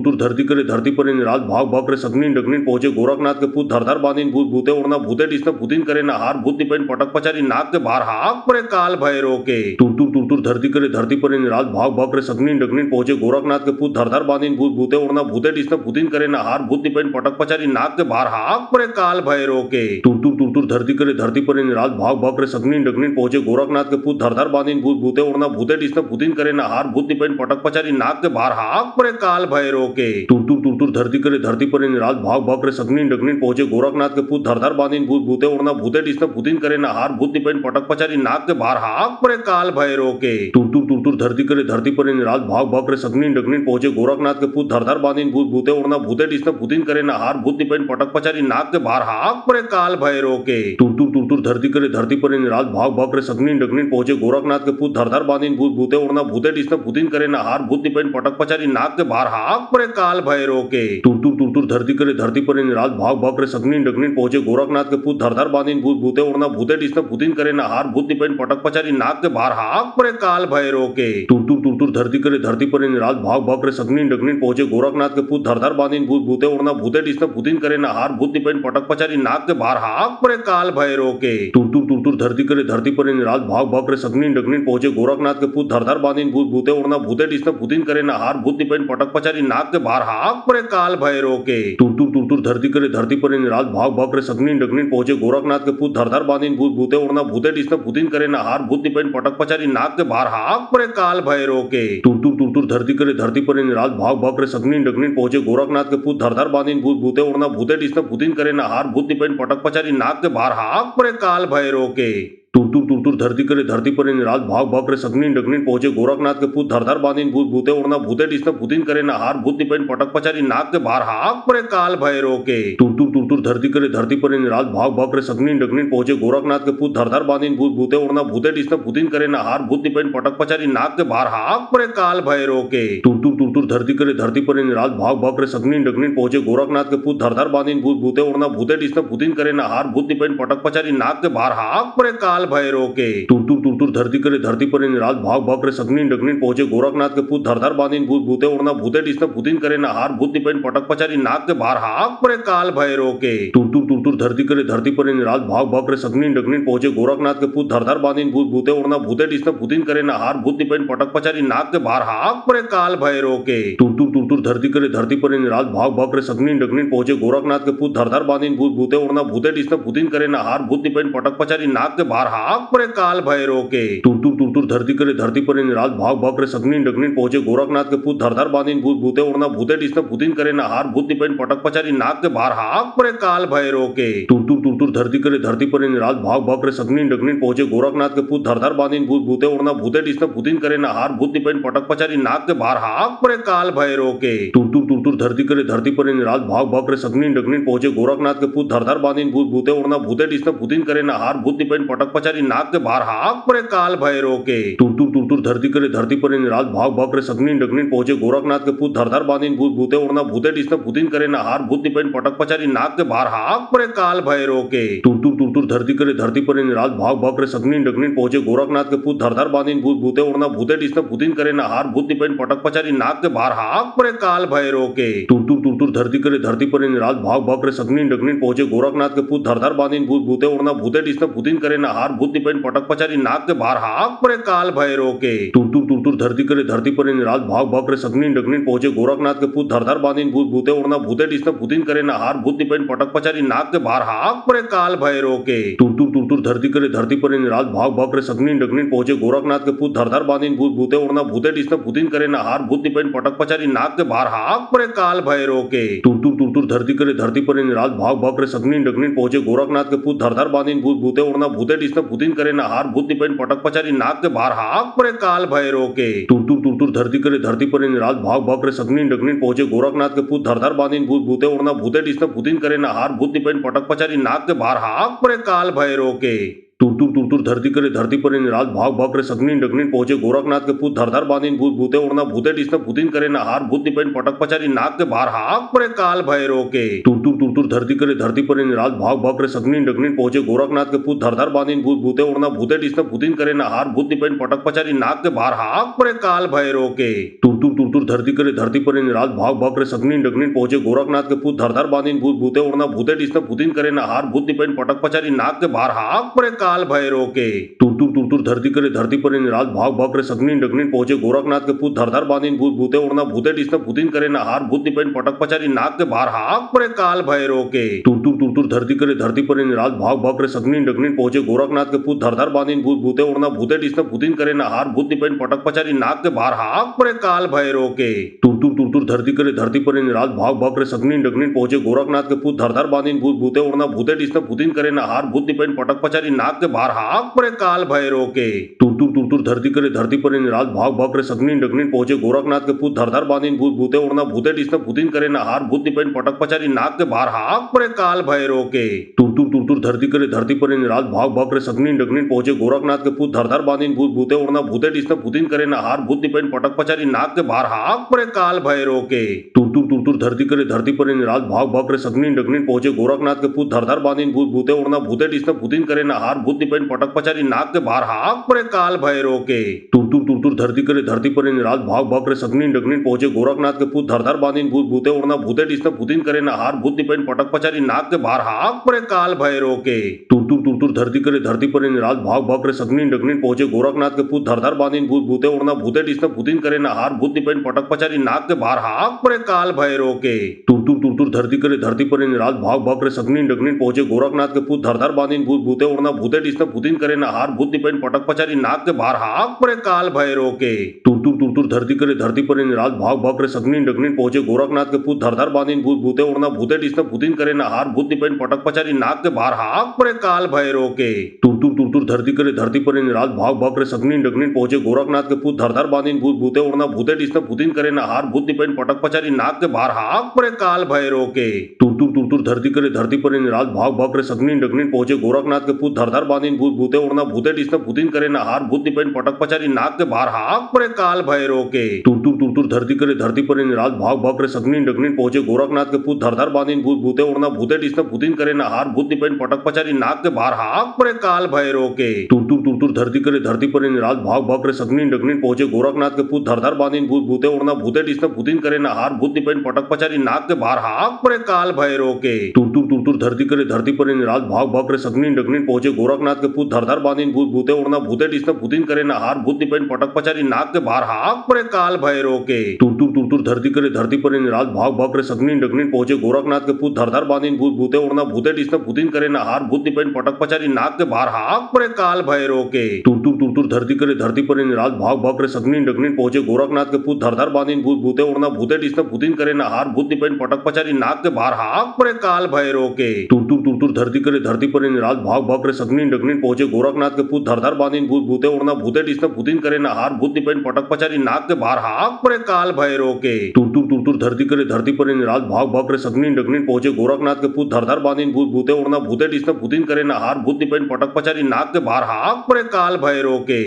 तुर धरती करे धरती पर इन रात भाग भाग रे सगनी डगनी पहुंचे गोरखनाथ के पूत धरधर बांधीन भूत भूते उड़ना भूते डिस्न भूतिन करे नहार भूत निपेन पटक पचारी नाक के बाहर हाक परे काल भैरो के तुर धरती करे धरती पर इन रात भाग भाग रे सगनी डगनी पहुंचे गोरखनाथ के पूत धरधर बांधीन भूत भूते उड़ना भूते डिस्न भूतिन करे नहार भूत निपेन पटक पचारी नाक के बाहर हाक परे काल भैरो के तुर धरती करे धरती पर इन रात भाग भाग रे सगनी डगनी पहुंचे गोरखनाथ के पूत धरधर बांधीन भूत भूते उड़ना भूते डिस्न भूतिन करे नहार भूत निपेन पटक पचारी नाक के बाहर हाक परे काल भैरो के तुर धरती करे धरती पर इन रात भाग भाग रे सगनी डगनी पहुंचे गोरखनाथ के पूत धरधर बांधीन भूत भूते उड़ना भूते डिस्न भूतिन करे नहार भूत निपेन पटक पचारी नाक के बाहर हाक परे काल भैरो के तुर धरती करे धरती पर इन रात भाग भाग रे सगनी डगनी पहुंचे गोरखनाथ के पूत धरधर बांधीन भूत भूते उड़ना भूते डिस्न भूतिन करे नहार भूत निपेन पटक पचारी नाक के बाहर हाक परे काल भैरो के तुर धरती करे धरती पर इन रात भाग भाग रे सगनी डगनी पहुंचे गोरखनाथ के पूत धरधर बांधीन भूत भूते उड़ना भूते डिस्न भूतिन करे नहार भूत निपेन पटक पचारी नाक के बाहर हाक परे काल भैरो के तुर धरती करे धरती पर इन रात भाग भाग रे सगनी डगनी पहुंचे गोरखनाथ के पूत धरधर बांधीन भूत भूते उड़ना भूते डिस्न भूतिन करे नहार भूत निपेन पटक पचारी नाक के बाहर हाक परे काल भैरो के तुर धरती करे धरती पर इन रात भाग भाग रे सगनी डगनी पहुंचे गोरखनाथ के पूत धरधर बांधीन भूत भूते उड़ना भूते डिस्न भूतिन करे नहार भूत निपेन पटक पचारी नाक के बाहर हाक परे काल भैरो के तुर धरती करे धरती पर इन रात भाग भाग रे सगनी डगनी पहुंचे गोरखनाथ के पूत धरधर बांधीन भूत भूते उड़ना भूते डिस्न भूतिन करे नहार भूत निपेन पटक पचारी नाक के बाहर हाक परे काल भैरो के के तुर तुर तुर तुर धरती करे धरती पर रात भाग भाग रे सगनी डगनी पहुंचे गोरखनाथ के पूत धरधर बांधीन भूत भूते उड़ना भूते डिस्न भूतिन करे नहार भूत निपेन पटक पचारी नाक के बाहर हाक परे काल भैरो के तुर तुर तुर धरती करे धरती पर रात भाग भाग रे सगनी डगनी पहुंचे गोरखनाथ के पूत धरधर बांधीन भूत भूते उड़ना भूते डिस्न भूतिन करे नहार भूत निपेन पटक पचारी नाक के बाहर हाक परे काल भैरो के तुर तुर धरती करे धरती पर रात भाग भाग रे सगनी डगनी पहुंचे गोरखनाथ के पूत धरधर बांधीन भूत भूते उड़ना भूते डिस्न भूतिन करे नहार भूत निपेन पटक पचारी नाक के बाहर हाक परे काल भैरो के तुर धरती करे धरती पर रात भाग भाग रे सगनी डगनी पहुंचे गोरखनाथ के पूत धरधर बांधीन भूत भूते उड़ना भूते डिस्न भूतिन करे नहार भूत निपेन पटक पचारी नाक के बाहर हाक परे काल भैरो के तुर धरती करे धरती पर रात भाग भाग रे सगनी डगनी पहुंचे गोरखनाथ के पूत धरधर बांधीन भूत भूते उड़ना भूते डिस्न भूतिन करे नहार भूत निपेन पटक पचारी नाक के बाहर हाक परे काल भैरो के तुर धरती करे धरती पर रात भाग भाग रे सगनी डगनी पहुंचे गोरखनाथ के पूत धरधर बांधीन भूत भूते उड़ना भूते डिस्न भूतिन करे नहार भूत निपेन पटक पचारी नाक के बाहर हाक परे काल भैरो के तुर धरती करे धरती पर रात भाग भाग रे सगनी डगनी पहुंचे गोरखनाथ के पूत धरधर बांधीन भूत भूते उड़ना भूते डिस्न भूतिन करे नहार भूत निपेन पटक पचारी नाक के बाहर हाक परे काल भैरो के तुर धरती करे धरती पर रात भाग भाग रे सगनी डगनी पहुंचे गोरखनाथ के पूत धरधर बांधीन भूत भूते उड़ना भूते डिस्न भूतिन करे नहार भूत निपेन पटक पचारी नाक के बाहर हाक परे काल भैरो के तुर धरती करे धरती पर रात भाग भाग रे सगनी डगनी पहुंचे गोरखनाथ के पूत धरधर बांधीन भूत भूते उड़ना भूते डिस्न भूतिन करे नहार भूत निपेन पटक पचारी नाक के बाहर हाक परे काल भैरो के तुर धरती करे धरती पर रात भाग भाग रे सगनी डगनी पहुंचे गोरखनाथ के पूत धरधर बांधीन भूत भूते उड़ना भूते डिस्न भूतिन करे नहार भूत निपेन पटक पचारी नाक के बाहर हाक परे काल भैरो के तुर धरती करे धरती पर रात भाग भाग रे सगनी डगनी पहुंचे गोरखनाथ के पूत धरधर बांधीन भूत भूते उड़ना भूते डिस्न भूतिन करे नहार भूत निपेन पटक पचारी नाक के बाहर हाक परे काल भैरो के तुर धरती करे धरती पर रात भाग भाग रे सगनी डगनी पहुंचे गोरखनाथ के पूत धरधर बांधीन भूत भूते उड़ना भूते डिस्न भूतिन करे नहार भूत निपेन पटक पचारी नाक के बाहर हाक परे काल भैरो के तुर धरती करे धरती पर रात भाग भाग रे सगनी डगनी पहुंचे गोरखनाथ के पूत धरधर बांधीन भूत भूते उड़ना भूते डिस्न भूतिन करे नहार भूत निपेन पटक पचारी नाक के बाहर हाक परे काल भैरो के तुर धरती करे धरती पर रात भाग भाग रे सगनी डगनी पहुंचे गोरखनाथ के पूत धरधर बांधीन भूत भूते उड़ना भूते डिस्न भूतिन करे नहार भूत निपेन पटक पचारी नाक के बाहर हाक परे काल भैरो के तुर धरती करे धरती पर रात भाग भाग रे सगनी डगनी पहुंचे गोरखनाथ के पूत धरधर बांधीन भूत भूते उड़ना भूते डिस्न भूतिन करे नहार भूत निपेन पटक पचारी नाक के बाहर हाक परे काल भैरो के तुर धरती करे धरती पर रात भाग भाग रे सगनी डगनी पहुंचे गोरखनाथ के पूत धरधर बांधीन भूत भूते उड़ना भूते डिस्न भूतिन करे नहार भूत निपेन पटक पचारी नाक के बाहर हाक परे काल भैरो के तुर धरती करे धरती पर रात भाग भाग रे सगनी डगनी पहुंचे गोरखनाथ के पूत धरधर बांधीन भूत भूते उड़ना भूते डिस्न भूतिन करे नहार भूत निपेन पटक पचारी नाक के बाहर हाक परे काल भैरो के तुर धरती करे धरती पर रात भाग भाग रे सगनी डगनी पहुंचे गोरखनाथ के पूत धरधर बांधीन भूत भूते उड़ना भूते डिस्न भूतिन करे नहार भूत निपेन पटक पचारी नाक के बाहर हाक परे काल भैरो के तुर धरती करे धरती पर रात भाग भाग रे सगनी डगनी पहुंचे गोरखनाथ के पूत धरधर बांधीन भूत भूते उड़ना भूते डिस्न भूतिन करे नहार भूत निपेन पटक पचारी नाक के बाहर हाक परे काल भैरो के तुर धरती करे धरती पर रात भाग भाग रे सगनी डगनी पहुंचे गोरखनाथ के पूत धरधर बांधीन भूत भूते उड़ना भूते डिस्न भूतिन करे नहार भूत निपेन पटक पचारी नाक के बाहर हाक परे काल भैरो के तुर धरती करे धरती पर रात भाग भाग रे सगनी डगनी पहुंचे गोरखनाथ के पूत धरधर बांधीन भूत भूते उड़ना भूते डिस्न भूतिन करे नहार भूत निपेन पटक पचारी नाक के बाहर हाक परे काल भैरो के तुर धरती करे धरती पर रात भाग भाग रे सगनी डगनी पहुंचे गोरखनाथ के पूत धरधर बांधीन भूत भूते उड़ना भूते डिस्न भूतिन करे नहार भूत निपेन पटक पचारी नाक के बाहर हाक परे काल भैरो के तुर धरती करे धरती पर रात भाग भाग रे सगनी डगनी पहुंचे गोरखनाथ के पूत धरधर बांधीन भूत भूते उड़ना भूते डिस्न भूतिन करे नहार भूत निपेन पटक पचारी नाक के बाहर हाक परे काल भैरो के तुर धरती करे धरती पर रात भाग भाग रे सगनी डगनी पहुंचे गोरखनाथ के पूत धरधर बांधीन भूत भूते उड़ना भूते डिस्न भूतिन करे नहार भूत निपेन पटक पचारी नाक के बाहर हाक परे काल भैरो के तुर धरती करे धरती पर रात भाग भाग रे सगनी डगनी पहुंचे गोरखनाथ के पूत धरधर बांधीन भूत भूते उड़ना भूते डिस्न भूतिन करे नहार भूत निपेन पटक पचारी नाक के बाहर हाक परे काल भैरो के तुर धरती करे धरती पर रात भाग भाग रे सगनी डगनी पहुंचे गोरखनाथ के पूत धरधर बांधीन भूत भूते उड़ना भूते डिस्न भूतिन करे नहार भूत निपेन पटक पचारी नाक के बाहर हाक परे काल भैरो के तुर धरती करे धरती पर रात भाग भाग रे सगनी डगनी पहुंचे गोरखनाथ के पूत धरधर बांधीन भूत भूते उड़ना भूते डिस्न भूतिन करे नहार भूत निपेन पटक पचारी नाक के बाहर हाक परे काल भैरो के तुर धरती करे धरती पर रात भाग भाग रे सगनी डगनी पहुंचे गोरखनाथ के पूत धरधर बांधीन भूत भूते उड़ना भूते डिस्न भूतिन करे नहार भूत निपेन पटक पचारी नाक के बाहर हाक परे काल भैरो के तुर तुर तुर धरती करे धरती पर रात भाग भाग रे सगनीन डगनीन पहुंचे गोरखनाथ के पूत धरधर बांधीन भूत भूते उड़ना भूते डिस्न भूतिन करे नहार भूत निपेन पटक पचारी नाक के बाहर हाक परे काल भैरो के तुर तुर धरती करे धरती पर रात भाग भाग रे सगनीन डगनीन पहुंचे गोरखनाथ के पूत धरधर बांधीन भूत भूते उड़ना भूते डिस्न भूतिन करे नहार भूत निपेन पटक पचारी नाक के बाहर हाक परे काल भैरो के तुर धरती करे धरती पर रात भाग भाग रे सगनीन डगनीन पहुंचे गोरखनाथ के पूत धरधर बांधीन भूत भूते उड़ना भूते डिस्न भूतिन करे नहार भूत निपेन पटक पचारी नाक के बाहर हाक परे काल भैरो के तुर धरती करे धरती पर रात भाग भाग रे सगनीन डगनीन पहुंचे गोरखनाथ के पूत धरधर बांधीन भूत भूते उड़ना भूते डिस्न भूतिन करे नहार भूत निपेन पटक पचारी नाक के बाहर हाक परे काल भैरो के तुर धरती करे धरती पर रात भाग भाग रे सगनीन डगनीन पहुंचे गोरखनाथ के पूत धरधर बांधीन भूत भूते उड़ना भूते डिस्न भूतिन करे नहार भूत निपेन पटक पचारी नाक के बाहर हाक परे काल भैरो के तुर धरती करे धरती पर रात भाग भाग रे सगनीन डगनीन पहुंचे गोरखनाथ के पूत धरधर बांधीन भूत भूते उड़ना भूते डिस्न भूतिन करे नहार भूत निपेन पटक पचारी नाक के बाहर हाक परे काल भैरो के तुर धरती करे धरती पर रात भाग भाग रे सगनीन डगनीन पहुंचे गोरखनाथ के पूत धरधर बांधीन भूत भूते उड़ना भूते डिस्न भूतिन करे नहार भूत निपेन पटक पचारी नाक के बाहर हाक परे काल भैरो के तुर धरती करे धरती पर रात भाग भाग रे सगनीन डगनीन पहुंचे गोरखनाथ के पूत धरधर बांधीन भूत भूते उड़ना भूते डिस्न भूतिन करे नहार भूत निपेन पटक पचारी नाक के बाहर हाक परे काल भैरो के तुर धरती करे धरती पर रात भाग भाग रे सगनीन डगनीन पहुंचे गोरखनाथ के पूत धरधर बांधीन भूत भूते उड़ना भूते डिस्न भूतिन करे नहार भूत निपेन पटक पचारी नाक के बाहर हाक परे काल भैरो के तुर धरती करे धरती पर रात भाग भाग रे सगनीन डगनीन पहुंचे गोरखनाथ के पूत धरधर बांधीन भूत भूते उड़ना भूते डिस्न भूतिन करे नहार भूत निपेन पटक पचारी नाक के बाहर हाक परे काल भैरो के तुर धरती करे धरती पर रात भाग भाग रे सगनीन डगनीन पहुंचे गोरखनाथ के पूत धरधर बांधीन भूत भूते उड़ना भूते डिस्न भूतिन करे नहार भूत निपेन पटक पचारी नाक के बाहर हाक परे काल भैरो के तुर धरती करे धरती पर रात भाग भाग रे सगनीन डगनीन पहुंचे गोरखनाथ के पूत धरधर बांधीन भूत भूते उड़ना भूते डिस्न भूतिन करे नहार भूत निपेन पटक पचारी नाक के बाहर हाक परे काल भैरो के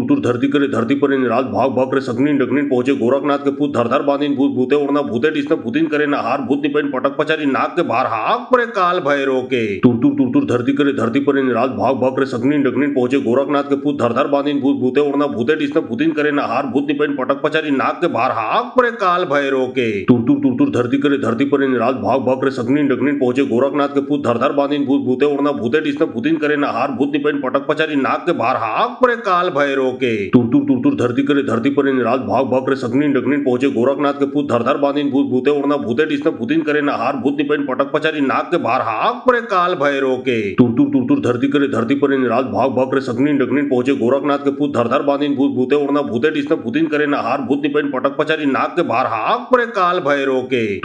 तुर धरती करे धरती पर रात भाग भाग रे सगनीन डगनीन पहुंचे गोरखनाथ के पूत धरधर बांधीन भूत भूते उड़ना भूते डिस्न भूतिन करे नहार भूत निपेन पटक पचारी नाक के बाहर हाक परे काल भैरो के तुर धरती करे धरती पर रात भाग भाग रे सगनीन डगनीन पहुंचे गोरखनाथ के पूत धरधर बांधीन भूत भूते उड़ना भूते डिस्न भूतिन करे नहार भूत निपेन पटक पचारी नाक के बाहर हाक परे काल भैरो के तुर धरती करे धरती पर रात भाग भाग रे सगनीन डगनीन पहुंचे गोरखनाथ के पूत धरधर बांधीन भूत भूते उड़ना भूते डिस्न भूतिन करे नहार भूत निपेन पटक पचारी नाक के बाहर हाक परे काल भैरो के तुर धरती करे धरती पर रात भाग भाग रे सगनीन डगनीन पहुंचे गोरखनाथ के पूत धरधर बांधीन भूत भूते उड़ना भूते डिस्न भूतिन करे नहार भूत निपेन पटक पचारी नाक के बाहर हाक परे काल भैरो के तुर धरती करे धरती पर रात भाग भाग रे सगनीन डगनीन पहुंचे गोरखनाथ के पूत धरधर बांधीन भूत भूते उड़ना भूते डिस्न भूतिन करे नहार भूत निपेन पटक पचारी नाक के बाहर हाक परे काल भैरो के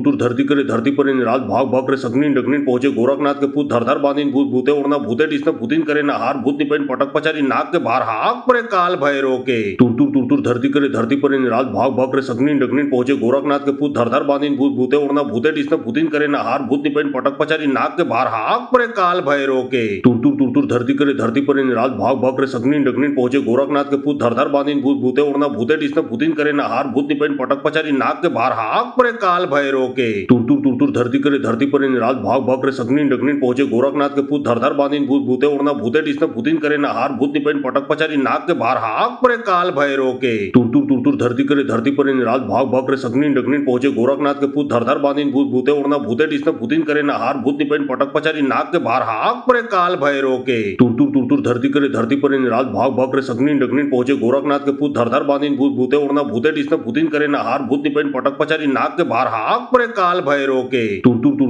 तुर धरती करे धरती पर रात भाग भाग रे सगनीन डगनीन पहुंचे गोरखनाथ के पूत धरधर बांधीन भूत भूते उड़ना भूते डिस्न भूतिन करे नहार भूत निपेन पटक पचारी नाक के बाहर हाक परे काल भैरो के तुर धरती करे धरती पर रात भाग भाग रे सगनीन डगनीन पहुंचे गोरखनाथ के पूत धरधर बांधीन भूत भूते उड़ना भूते डिस्न भूतिन करे नहार भूत निपेन पटक पचारी नाक के बाहर हाक परे काल भैरो के तुर धरती करे धरती पर रात भाग भाग रे सगनीन डगनीन पहुंचे गोरखनाथ के पूत धरधर बांधीन भूत भूते उड़ना भूते डिस्न भूतिन करे नहार भूत निपेन पटक पचारी नाक के बाहर हाक परे काल भैरो के तुर धरती करे धरती पर रात भाग भाग रे सगनीन डगनीन पहुंचे गोरखनाथ के पूत धरधर बांधीन भूत भूते उड़ना भूते डिस्न भूतिन करे नहार भूत निपेन पटक पचारी नाक के बाहर हाक परे काल भैरो के तुर धरती करे धरती पर रात भाग भाग रे सगनीन डगनीन पहुंचे गोरखनाथ के पूत धरधर बांधीन भूत भूते उड़ना भूते डिस्न भूतिन करे नहार भूत निपेन पटक पचारी नाक के बाहर हाक परे काल भैरो के तुर धरती करे धरती पर रात भाग भाग रे सगनीन डगनीन पहुंचे गोरखनाथ के पूत धरधर बांधीन भूत भूते उड़ना भूते डिस्न भूतिन करे नहार भूत निपेन पटक पचारी नाक के बाहर हाक परे काल भैरो के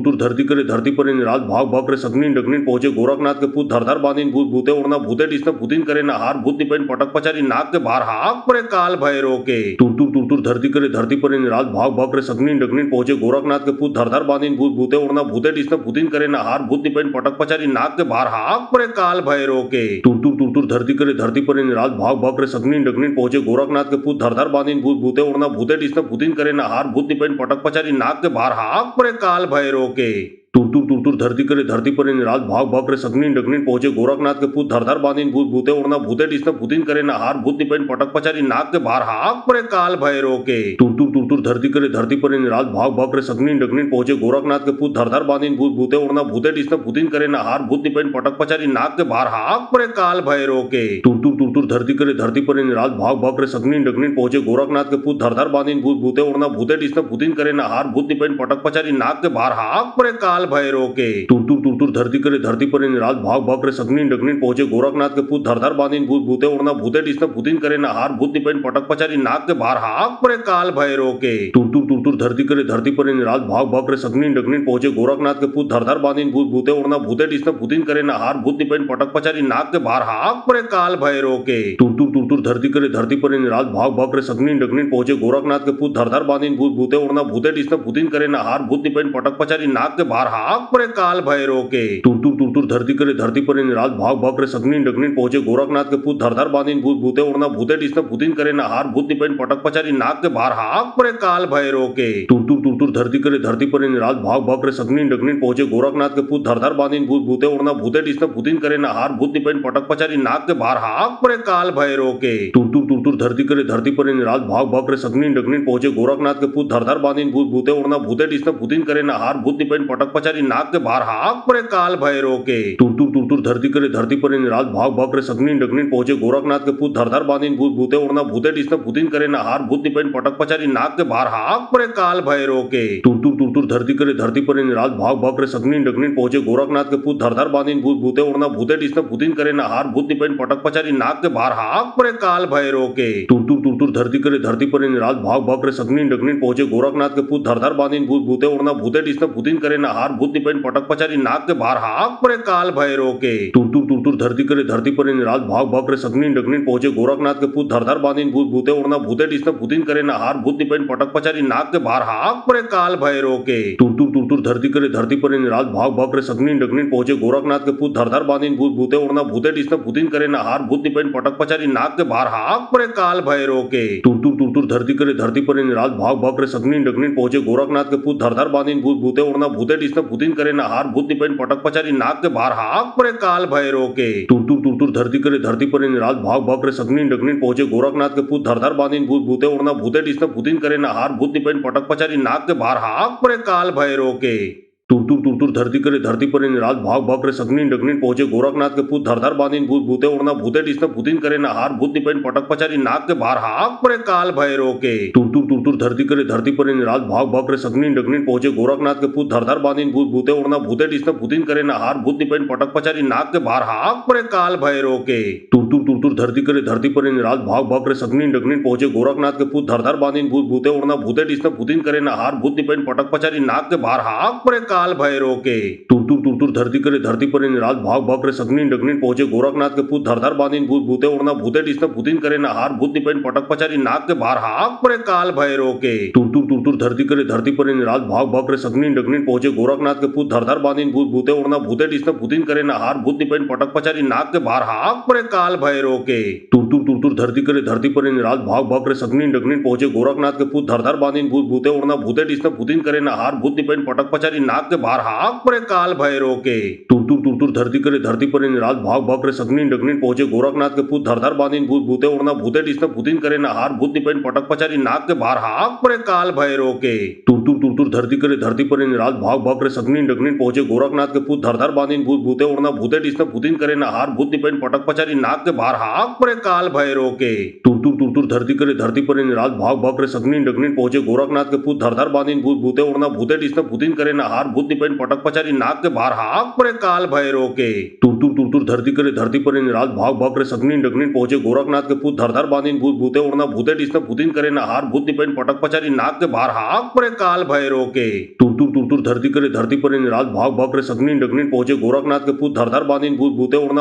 तुर धरती करे धरती पर रात भाग भाग रे सगनीन डगनीन पहुंचे गोरखनाथ के पूत धरधर बांधीन भूत भूते उड़ना भूते डिस्न भूतिन करे नहार भूत निपेन पटक पचारी नाक के बाहर हाक परे काल भैरो के तुर धरती करे धरती पर रात भाग भाग रे सगनीन डगनीन पहुंचे गोरखनाथ के पूत धरधर बांधीन भूत भूते उड़ना भूते डिस्न भूतिन करे नहार भूत निपेन पटक पचारी नाक के बाहर हाक परे काल भैरो के तुर धरती करे धरती पर रात भाग भाग रे सगनीन डगनीन पहुंचे गोरखनाथ के पूत धरधर बांधीन भूत भूते उड़ना भूते डिस्न भूतिन करे नहार भूत निपेन पटक पचारी नाक के बाहर हाक परे काल भैरो के तुर धरती करे धरती पर रात भाग भाग रे सगनीन डगनीन पहुंचे गोरखनाथ के पूत धरधर बांधीन भूत भूते उड़ना भूते डिस्न भूतिन करे नहार भूत निपेन पटक पचारी नाक के बाहर हाक परे काल भैरो के तुर धरती करे धरती पर रात भाग भाग रे सगनीन डगनीन पहुंचे गोरखनाथ के पूत धरधर बांधीन भूत भूते उड़ना भूते डिस्न भूतिन करे नहार भूत निपेन पटक पचारी नाक के बाहर हाक परे काल भैरो के तुर धरती करे धरती पर रात भाग भाग रे सगनीन डगनीन पहुंचे गोरखनाथ के पूत धरधर बांधीन भूत भूते उड़ना भूते डिस्न भूतिन करे नहार भूत निपेन पटक पचारी नाक के बाहर हाक परे काल काल भैरव के। तुर तुर तुर तुर धरती करे धरती पर रात भाग भाग रे सगनीन डगनीन पहुंचे गोरखनाथ के पूत धरधर बांधीन भूत भूते उड़ना भूते डिस्न भूतिन करे नहार भूत निपेन पटक पचारी नाक के बाहर हाक परे काल भैरव के। तुर तुर तुर तुर धरती करे धरती पर रात भाग भाग रे सगनीन डगनीन पहुंचे गोरखनाथ के पूत धरधर बांधीन भूत भूते उड़ना भूते डिस्न भूतिन करे नहार भूत निपेन पटक पचारी नाक के बाहर हाक परे काल भैरव के। तुर तुर तुर तुर धरती करे धरती पर रात भाग भाग रे सगनीन डगनीन पहुंचे गोरखनाथ के पूत धरधर बांधीन भूत भूते उड़ना भूते डिस्न भूतिन करे नहार भूत निपेन पटक पचारी नाक के बाहर हाक परे काल भैरव के। तुर तुर तुर तुर धरती करे धरती पर रात भाग भाग रे सगनीन डगनीन पहुंचे गोरखनाथ के पूत धरधर बांधीन भूत भूते उड़ना भूते डिस्न भूतिन करे नहार भूत निपेन पटक पचारी नाक के बाहर हाक परे काल भैरव के। तुर तुर तुर तुर धरती करे धरती पर रात भाग भाग रे सगनीन डगनीन पहुंचे गोरखनाथ के पूत धरधर बांधीन भूत भूते उड़ना भूते डिस्न भूतिन करे नहार भूत निपेन पटक पचारी नाक के बाहर हाक परे काल भैरव के। तुर तुर तुर तुर धरती करे धरती पर रात भाग भाग रे सगनीन डगनीन पहुंचे गोरखनाथ के पूत धरधर बांधीन भूत भूते उड़ना भूते डिस्न भूतिन करे नहार भूत निपेन पटक पचारी नाक के बाहर हाक परे काल भैरव के। तुर तुर तुर तुर धरती करे धरती पर रात भाग भाग रे सगनीन डगनीन पहुंचे गोरखनाथ के पूत धरधर बांधीन भूत भूते उड़ना भूते डिस्न भूतिन करे नहार भूत निपेन पटक पचारी नाक के बाहर हाक परे काल भैरव के। तुर तुर तुर तुर धरती करे धरती पर रात भाग भाग रे सगनीन डगनीन पहुंचे गोरखनाथ के पूत धरधर बांधीन भूत भूते उड़ना भूते डिस्न भूतिन करे नहार भूत निपेन पटक पचारी नाक के बाहर हाक परे काल भैरव के। तुर तुर तुर तुर धरती करे धरती पर रात भाग भाग रे सगनीन डगनीन पहुंचे गोरखनाथ के पूत धरधर बांधीन भूत भूते उड़ना भूते डिस्न भूतिन करे नहार भूत निपेन पटक पचारी नाक के बाहर हाक परे काल भैरव के। तुर तुर तुर तुर धरती करे धरती पर रात भाग भाग रे सगनीन डगनीन पहुंचे गोरखनाथ के पूत धरधर बांधीन भूत भूते उड़ना भूते डिस्न भूतिन करे नहार भूत निपेन पटक पचारी नाक के बाहर हाक परे काल भैरव के। तुर तुर तुर तुर धरती करे धरती पर रात भाग भाग रे सगनीन डगनीन पहुंचे गोरखनाथ के पूत धरधर बांधीन भूत भूते उड़ना भूते डिस्न भूतिन करे नहार भूत निपेन पटक पचारी नाक के बाहर हाक परे काल भैरव के। तुर तुर तुर तुर धरती करे धरती पर रात भाग भाग रे सगनीन डगनीन पहुंचे गोरखनाथ के पूत धरधर बांधीन भूत भूते उड़ना भूते डिस्न भूतिन करे नहार भूत निपेन पटक पचारी नाक के बाहर हाक परे काल भैरव के। तुर तुर तुर तुर धरती करे धरती पर रात भाग भाग रे सगनीन डगनीन पहुंचे गोरखनाथ के पूत धरधर बांधीन भूत भूते उड़ना भूते डिस्न भूतिन करे नहार भूत निपेन पटक पचारी नाक के बाहर हाक परे काल भैरव के। तुर तुर तुर तुर धरती करे धरती पर रात भाग भाग रे सगनीन डगनीन पहुंचे गोरखनाथ के पूत धरधर बांधीन भूत भूते उड़ना भूते डिस्न भूतिन करे नहार भूत निपेन पटक पचारी नाक के बाहर हाक परे काल भैरव के। तुर तुर तुर तुर धरती करे धरती पर रात भाग भाग रे सगनीन डगनीन पहुंचे गोरखनाथ के पूत धरधर बांधीन भूत भूते उड़ना भूते डिस्न भूतिन करे नहार भूत निपेन पटक पचारी नाक के बाहर हाक परे काल भैरव के। तुर तुर तुर तुर धरती करे धरती पर रात भाग भाग रे सगनीन डगनीन पहुंचे गोरखनाथ के पूत धरधर बांधीन भूत भूते उड़ना भूते डिस्न भूतिन करे नहार भूत निपेन पटक पचारी नाक के बाहर हाक परे काल भैरव के। तुर तुर तुर तुर धरती करे धरती पर रात भाग भाग रे सगनीन डगनीन पहुंचे गोरखनाथ के पूत धरधर बांधीन भूत भूते उड़ना भूते डिस्न भूतिन करे नहार भूत निपेन पटक पचारी नाक के बाहर हाक परे काल भैरव के। तुर तुर तुर तुर धरती करे धरती पर रात भाग भाग रे सगनीन डगनीन पहुंचे गोरखनाथ के पूत धरधर बांधीन भूत भूते उड़ना भूते डिस्न भूतिन करे नहार भूत निपेन पटक पचारी नाक के बाहर हाक परे काल भैरव के। तुर तुर तुर तुर धरती करे धरती पर रात भाग भाग रे सगनीन डगनीन पहुंचे गोरखनाथ के पूत धरधर बांधीन भूत भूते उड़ना भूते डिस्न भूतिन करे नहार भूत निपेन पटक पचारी नाक के बाहर हाक परे काल भैरव के। तुर तुर तुर तुर धरती करे धरती पर रात भाग भाग रे सगनीन डगनीन पहुंचे गोरखनाथ के पूत धरधर बांधीन भूत भूते उड़ना भूते डिस्न भूतिन करे नहार भूत निपेन पटक पचारी नाक के बाहर हाक परे काल भैरव के। तुर तुर तुर तुर धरती करे धरती पर रात भाग भाग रे सगनीन डगनीन पहुंचे गोरखनाथ के पूत धरधर बांधीन भूत भूते उड़ना भूते डिस्न भूतिन करे नहार भूत निपेन पटक पचारी नाक के बाहर हाक परे काल भैरव के। तुर तुर तुर तुर धरती करे धरती पर रात भाग भाग रे सगनीन डगनीन पहुंचे गोरखनाथ के पूत धरधर बांधीन भूत भूते उड़ना भूते डिस्न भूतिन करे नहार भूत निपेन पटक पचारी नाक के बाहर हाक परे काल भैरव के। तुर तुर तुर तुर धरती करे धरती पर रात भाग भाग रे सगनीन डगनीन पहुंचे गोरखनाथ के पूत धरधर बांधीन भूत भूते उड़ना भूते डिस्न भूतिन करे नहार भूत निपेन पटक पचारी नाक के बाहर हाक परे काल भैरव के। तुर तुर तुर तुर धरती करे धरती पर रात भाग भाग रे सगनीन डगनीन पहुंचे गोरखनाथ के पूत धरधर बांधीन भूत भूते उड़ना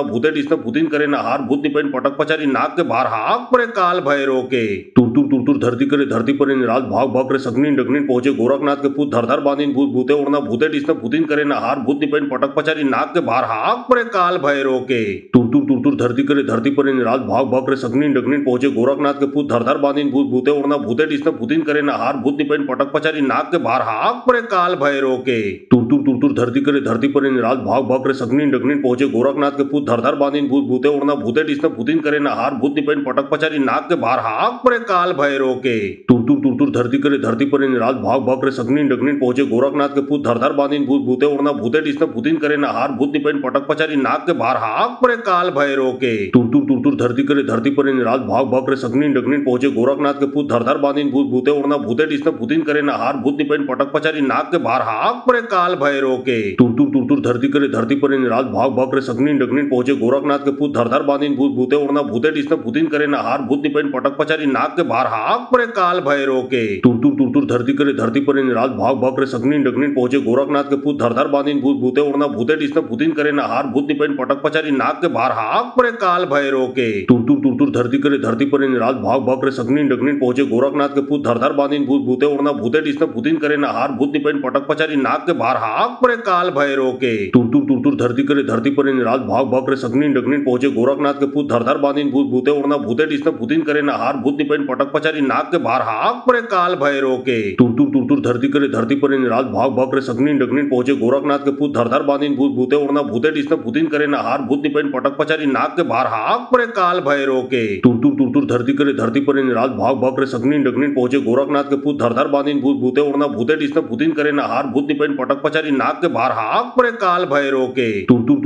भूते डिस्न भूतिन करे नहार भूत निपेन पटक पचारी नाक के बाहर हाक परे काल भैरव के। तुर तुर तुर तुर धरती करे धरती पर रात भाग भाग रे सगनीन डगनीन पहुंचे गोरखनाथ के पूत धरधर बांधीन भूत भूते उड़ना भूते डिस्न भूतिन करे नहार भूत निपेन पटक पचारी नाक के बाहर हाक परे काल भैरव के। तुर तुर तुर तुर धरती करे धरती पर रात भाग भाग रे सगनीन डगनीन पहुंचे गोरखनाथ के पूत धरधर बांधीन भूत भूते उड़ना भूते डिस्न भूतिन करे नहार भूत निपेन पटक पचारी नाक के बाहर हाक परे काल भैरव के। तुर तुर तुर तुर धरती करे धरती पर रात भाग भाग रे सगनीन डगनीन पहुंचे गोरखनाथ के पूत धरधर बांधीन भूत भूते उड़ना भूते डिस्न भूतिन करे नहार भूत निपेन पटक पचारी नाक के बाहर हाक परे काल भैरव के। तुर तुर तुर तुर धरती करे धरती पर रात भाग भाग रे सगनीन डगनीन पहुंचे गोरखनाथ के पूत धरधर बांधीन भूत भूते उड़ना भूते डिस्न भूतिन करे नहार भूत निपेन पटक पचारी नाक के बाहर हाक परे काल भैरव के। तुर तुर तुर तुर धरती करे धरती पर रात भाग भाग रे सगनीन डगनीन पहुंचे गोरखनाथ के पूत धरधर बांधीन भूत भूते उड़ना भूते डिस्न भूतिन करे नहार भूत निपेन पटक पचारी नाक के बाहर हाक परे काल भैरव के। तुर तुर धरती करे धरती पर रात भाग भाग रे सगनीन डगनीन पहुंचे गोरखनाथ के पूत धर धर बांधीन भूत भूते उड़ना भूते डिस्न भूतिन करे ना हार भूत निपेन पटक पचारी नाक के बाहर हाक परे काल भैरव के। तुर धरती करे धरती पर रात भाग भाग रे सगनीन डगनीन पहुंचे गोरखनाथ के पूत धर धर बांधीन भूत भूते उड़ना भूते डिस्न भूतिन करे ना हार भूत निपेन पटक पचारी नाक के बाहर हाक परे काल भैरव के। तुर धरती करे धरती पर रात भाग भाग रे सगनीन डगनीन पहुंचे गोरखनाथ के पूत धर धर बांधीन भूत भूते उड़ना भूते डिस्न भूतिन करे ना हार भूत निपेन पटक पचारी नाक के बाहर हाक परे काल भैरव के। तुर धरती करे धरती पर रात भाग भाग रे सगनीन डगनीन पहुंचे गोरखनाथ के पूत धर धर बांधीन भूत भूते उड़ना भूते डिस्न भूतिन करे ना हार भूत निपेन पटक पचारी नाक के बाहर हाक परे काल भैरव के। तुर धरती करे धरती पर रात भाग भाग रे सगनीन डगनीन पहुंचे गोरखनाथ के पूत धर धर बांधीन भूत भूते उड़ना भूते डिस्न भूतिन करे ना हार भूत निपेन पटक पचारी नाक के बाहर हाक परे काल भैरव के। तुर धरती करे धरती पर रात भाग भाग रे सगनीन डगनीन पहुंचे गोरखनाथ के पूत धर धर बांधीन भूत भूते उड़ना भूते डिस्न भूतिन करे ना हार भूत निपेन पटक पचारी नाक के बाहर हाक परे काल भैरव के।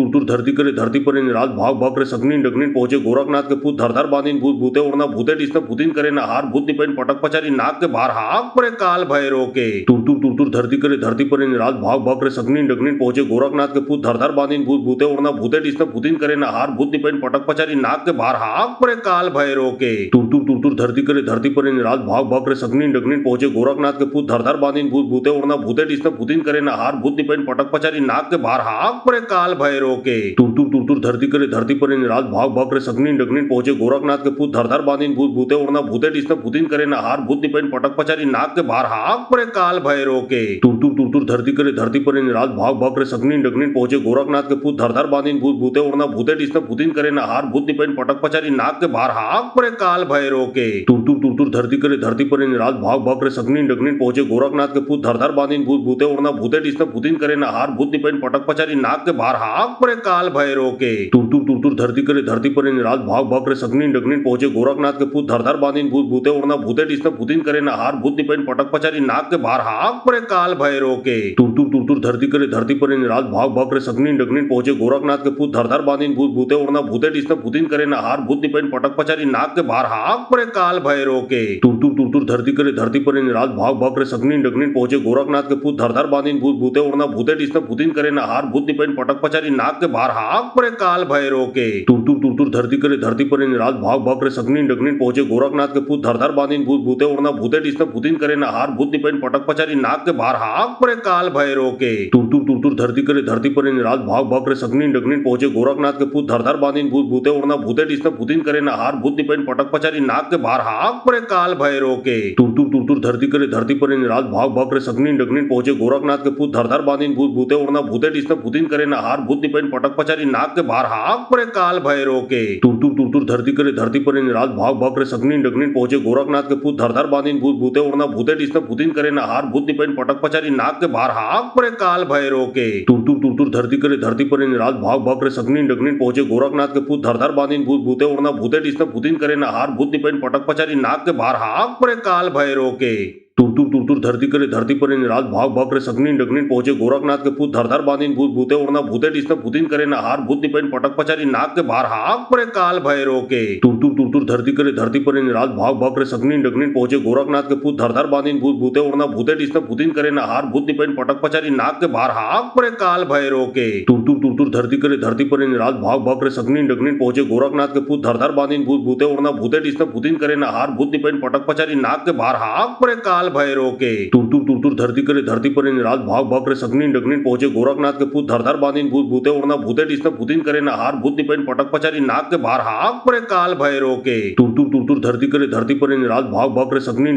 तुर धरती करे धरती पर रात भाग भाग रे सगनीन डगनीन पहुंचे गोरखनाथ के पूत धर धर बांधीन भूत भूते उड़ना भूते डिस्न भूतिन करे ना हार भूत निपेन पटक पचारी नाक के बाहर हाक परे काल भैरव के। तुर धरती करे धरती पर रात भाग भाग रे सगनीन डगनीन पहुंचे गोरखनाथ के पूत धर धर बांधीन भूत भूते उड़ना भूते डिस्न भूतिन करे ना हार भूत निपेन पटक पचारी नाक के बाहर हाक परे काल भैरव के। तुर धरती करे धरती पर रात भाग भाग रे सगनीन डगनीन पहुंचे गोरखनाथ के पूत धर धर बांधीन भूत भूते उड़ना भूते डिस्न भूतिन करे ना हार भूत निपेन पटक पचारी नाक के बाहर हाक परे काल भैरव के। तुर धरती करे धरती पर रात भाग भाग रे सगनीन डगनीन पहुंचे गोरखनाथ के पूत धर धर बांधीन भूत भूते उड़ना भूते डिस्न भूतिन करे ना हार भूत निपेन पटक पचारी नाक के बाहर हाक परे काल भैरव के। तुर धरती करे धरती पर रात भाग भाग रे सगनीन डगनीन पहुंचे गोरखनाथ के पूत धर धर बांधीन भूत भूते उड़ना भूते डिस्न भूतिन करे ना हार भूत निपेन पटक पचारी नाक के बाहर हाक परे काल भैरव के। तुर धरती करे धरती पर रात भाग भाग रे सगनीन डगनीन पहुंचे गोरखनाथ के पूत धर धर बांधीन भूत भूते उड़ना भूते डिस्न भूतिन करे ना हार भूत निपेन पटक पचारी नाक के बाहर हाक परे काल भैरव के। तुर धरती करे धरती पर रात भाग भाग रे सगनीन डगनीन पहुंचे गोरखनाथ के पूत धर धर बांधीन भूत भूते उड़ना भूते डिस्न भूतिन करे ना हार भूत निपेन पटक पचारी नाक के बाहर हाक परे काल भैरव के। तुर धरती करे धरती पर रात भाग भाग रे सगनीन डगनीन पहुंचे गोरखनाथ के पूत धर धर बांधीन भूत भूते उड़ना भूते डिस्न भूतिन करे ना हार भूत निपेन पटक पचारी नाक के बाहर हाक परे काल भैरव के। तुर धरती करे धरती पर रात भाग भाग रे सगनीन डगनीन पहुंचे गोरखनाथ के पूत धर धर बांधीन भूत भूते उड़ना भूते डिस्न भूतिन करे ना हार भूत निपेन पटक पचारी नाक के बाहर हाक परे काल भैरव के। तुर धरती करे धरती पर रात भाग भाग रे सगनीन डगनीन पहुंचे गोरखनाथ के पूत धर धर बांधीन भूत भूते उड़ना भूते डिस्न भूतिन करे ना हार भूत निपेन पटक पचारी नाक के बाहर हाक परे काल भैरव के। तुर धरती करे धरती पर रात भाग भाग रे सगनीन डगनीन पहुंचे गोरखनाथ के पूत धर धर बांधीन भूत भूते उड़ना भूते डिस्न भूतिन करे ना हार भूत निपेन पटक पचारी नाक के बाहर हाक परे काल भैरव के। तुर धरती करे धरती पर रात भाग भाग रे सगनीन डगनीन पहुंचे गोरखनाथ के पूत धर धर बांधीन भूत भूते उड़ना भूते डिस्न भूतिन करे ना हार भूत निपेन पटक पचारी नाक के बाहर हाक परे काल भैरव के। तुर धरती करे धरती पर रात भाग भाग रे सगनीन डगनीन पहुंचे गोरखनाथ के पूत धर धर बांधीन भूत भूते उड़ना भूते डिस्न भूतिन करे ना हार भूत निपेन पटक पचारी नाक के बाहर हाक परे काल भैरव के। तुर धरती करे धरती पर रात भाग भाग रे सगनीन डगनीन पहुंचे गोरखनाथ के पूत धर धर बांधीन भूत भूते उड़ना भूते डिस्न भूतिन करे ना हार भूत निपेन पटक पचारी नाक के बाहर हाक परे काल भैरव के। तुर धरती करे धरती पर रात भाग भाग रे सगनीन डगनीन पहुंचे गोरखनाथ के पूत धर धर बांधीन भूत भूते उड़ना भूते डिस्न भूतिन करे ना हार भूत निपेन पटक पचारी नाक के बाहर हाक परे काल भैरव के। तुर धरती करे धरती पर रात भाग भाग रे सगनीन डगनीन पहुंचे गोरखनाथ के पूत धर धर बांधीन भूत भूते उड़ना भूते डिस्न भूतिन करे ना हार भूत निपेन पटक पचारी नाक के बाहर हाक परे काल भैरव के। तुर धरती करे धरती पर रात भाग भाग रे सगनीन डगनीन पहुंचे गोरखनाथ के पूत धर धर बांधीन भूत भूते उड़ना भूते डिस्न भूतिन करे ना हार भूत निपेन पटक पचारी नाक के बाहर हाक परे काल भैरव के। तुर धरती करे धरती पर रात भाग भाग रे सगनीन डगनीन पहुंचे गोरखनाथ के पूत धर धर बांधीन भूत भूते उड़ना भूते डिस्न भूतिन करे ना हार भूत निपेन पटक पचारी नाक के बाहर हाक परे काल भैरव के। तुर धरती करे धरती पर रात भाग भाग रे सगनीन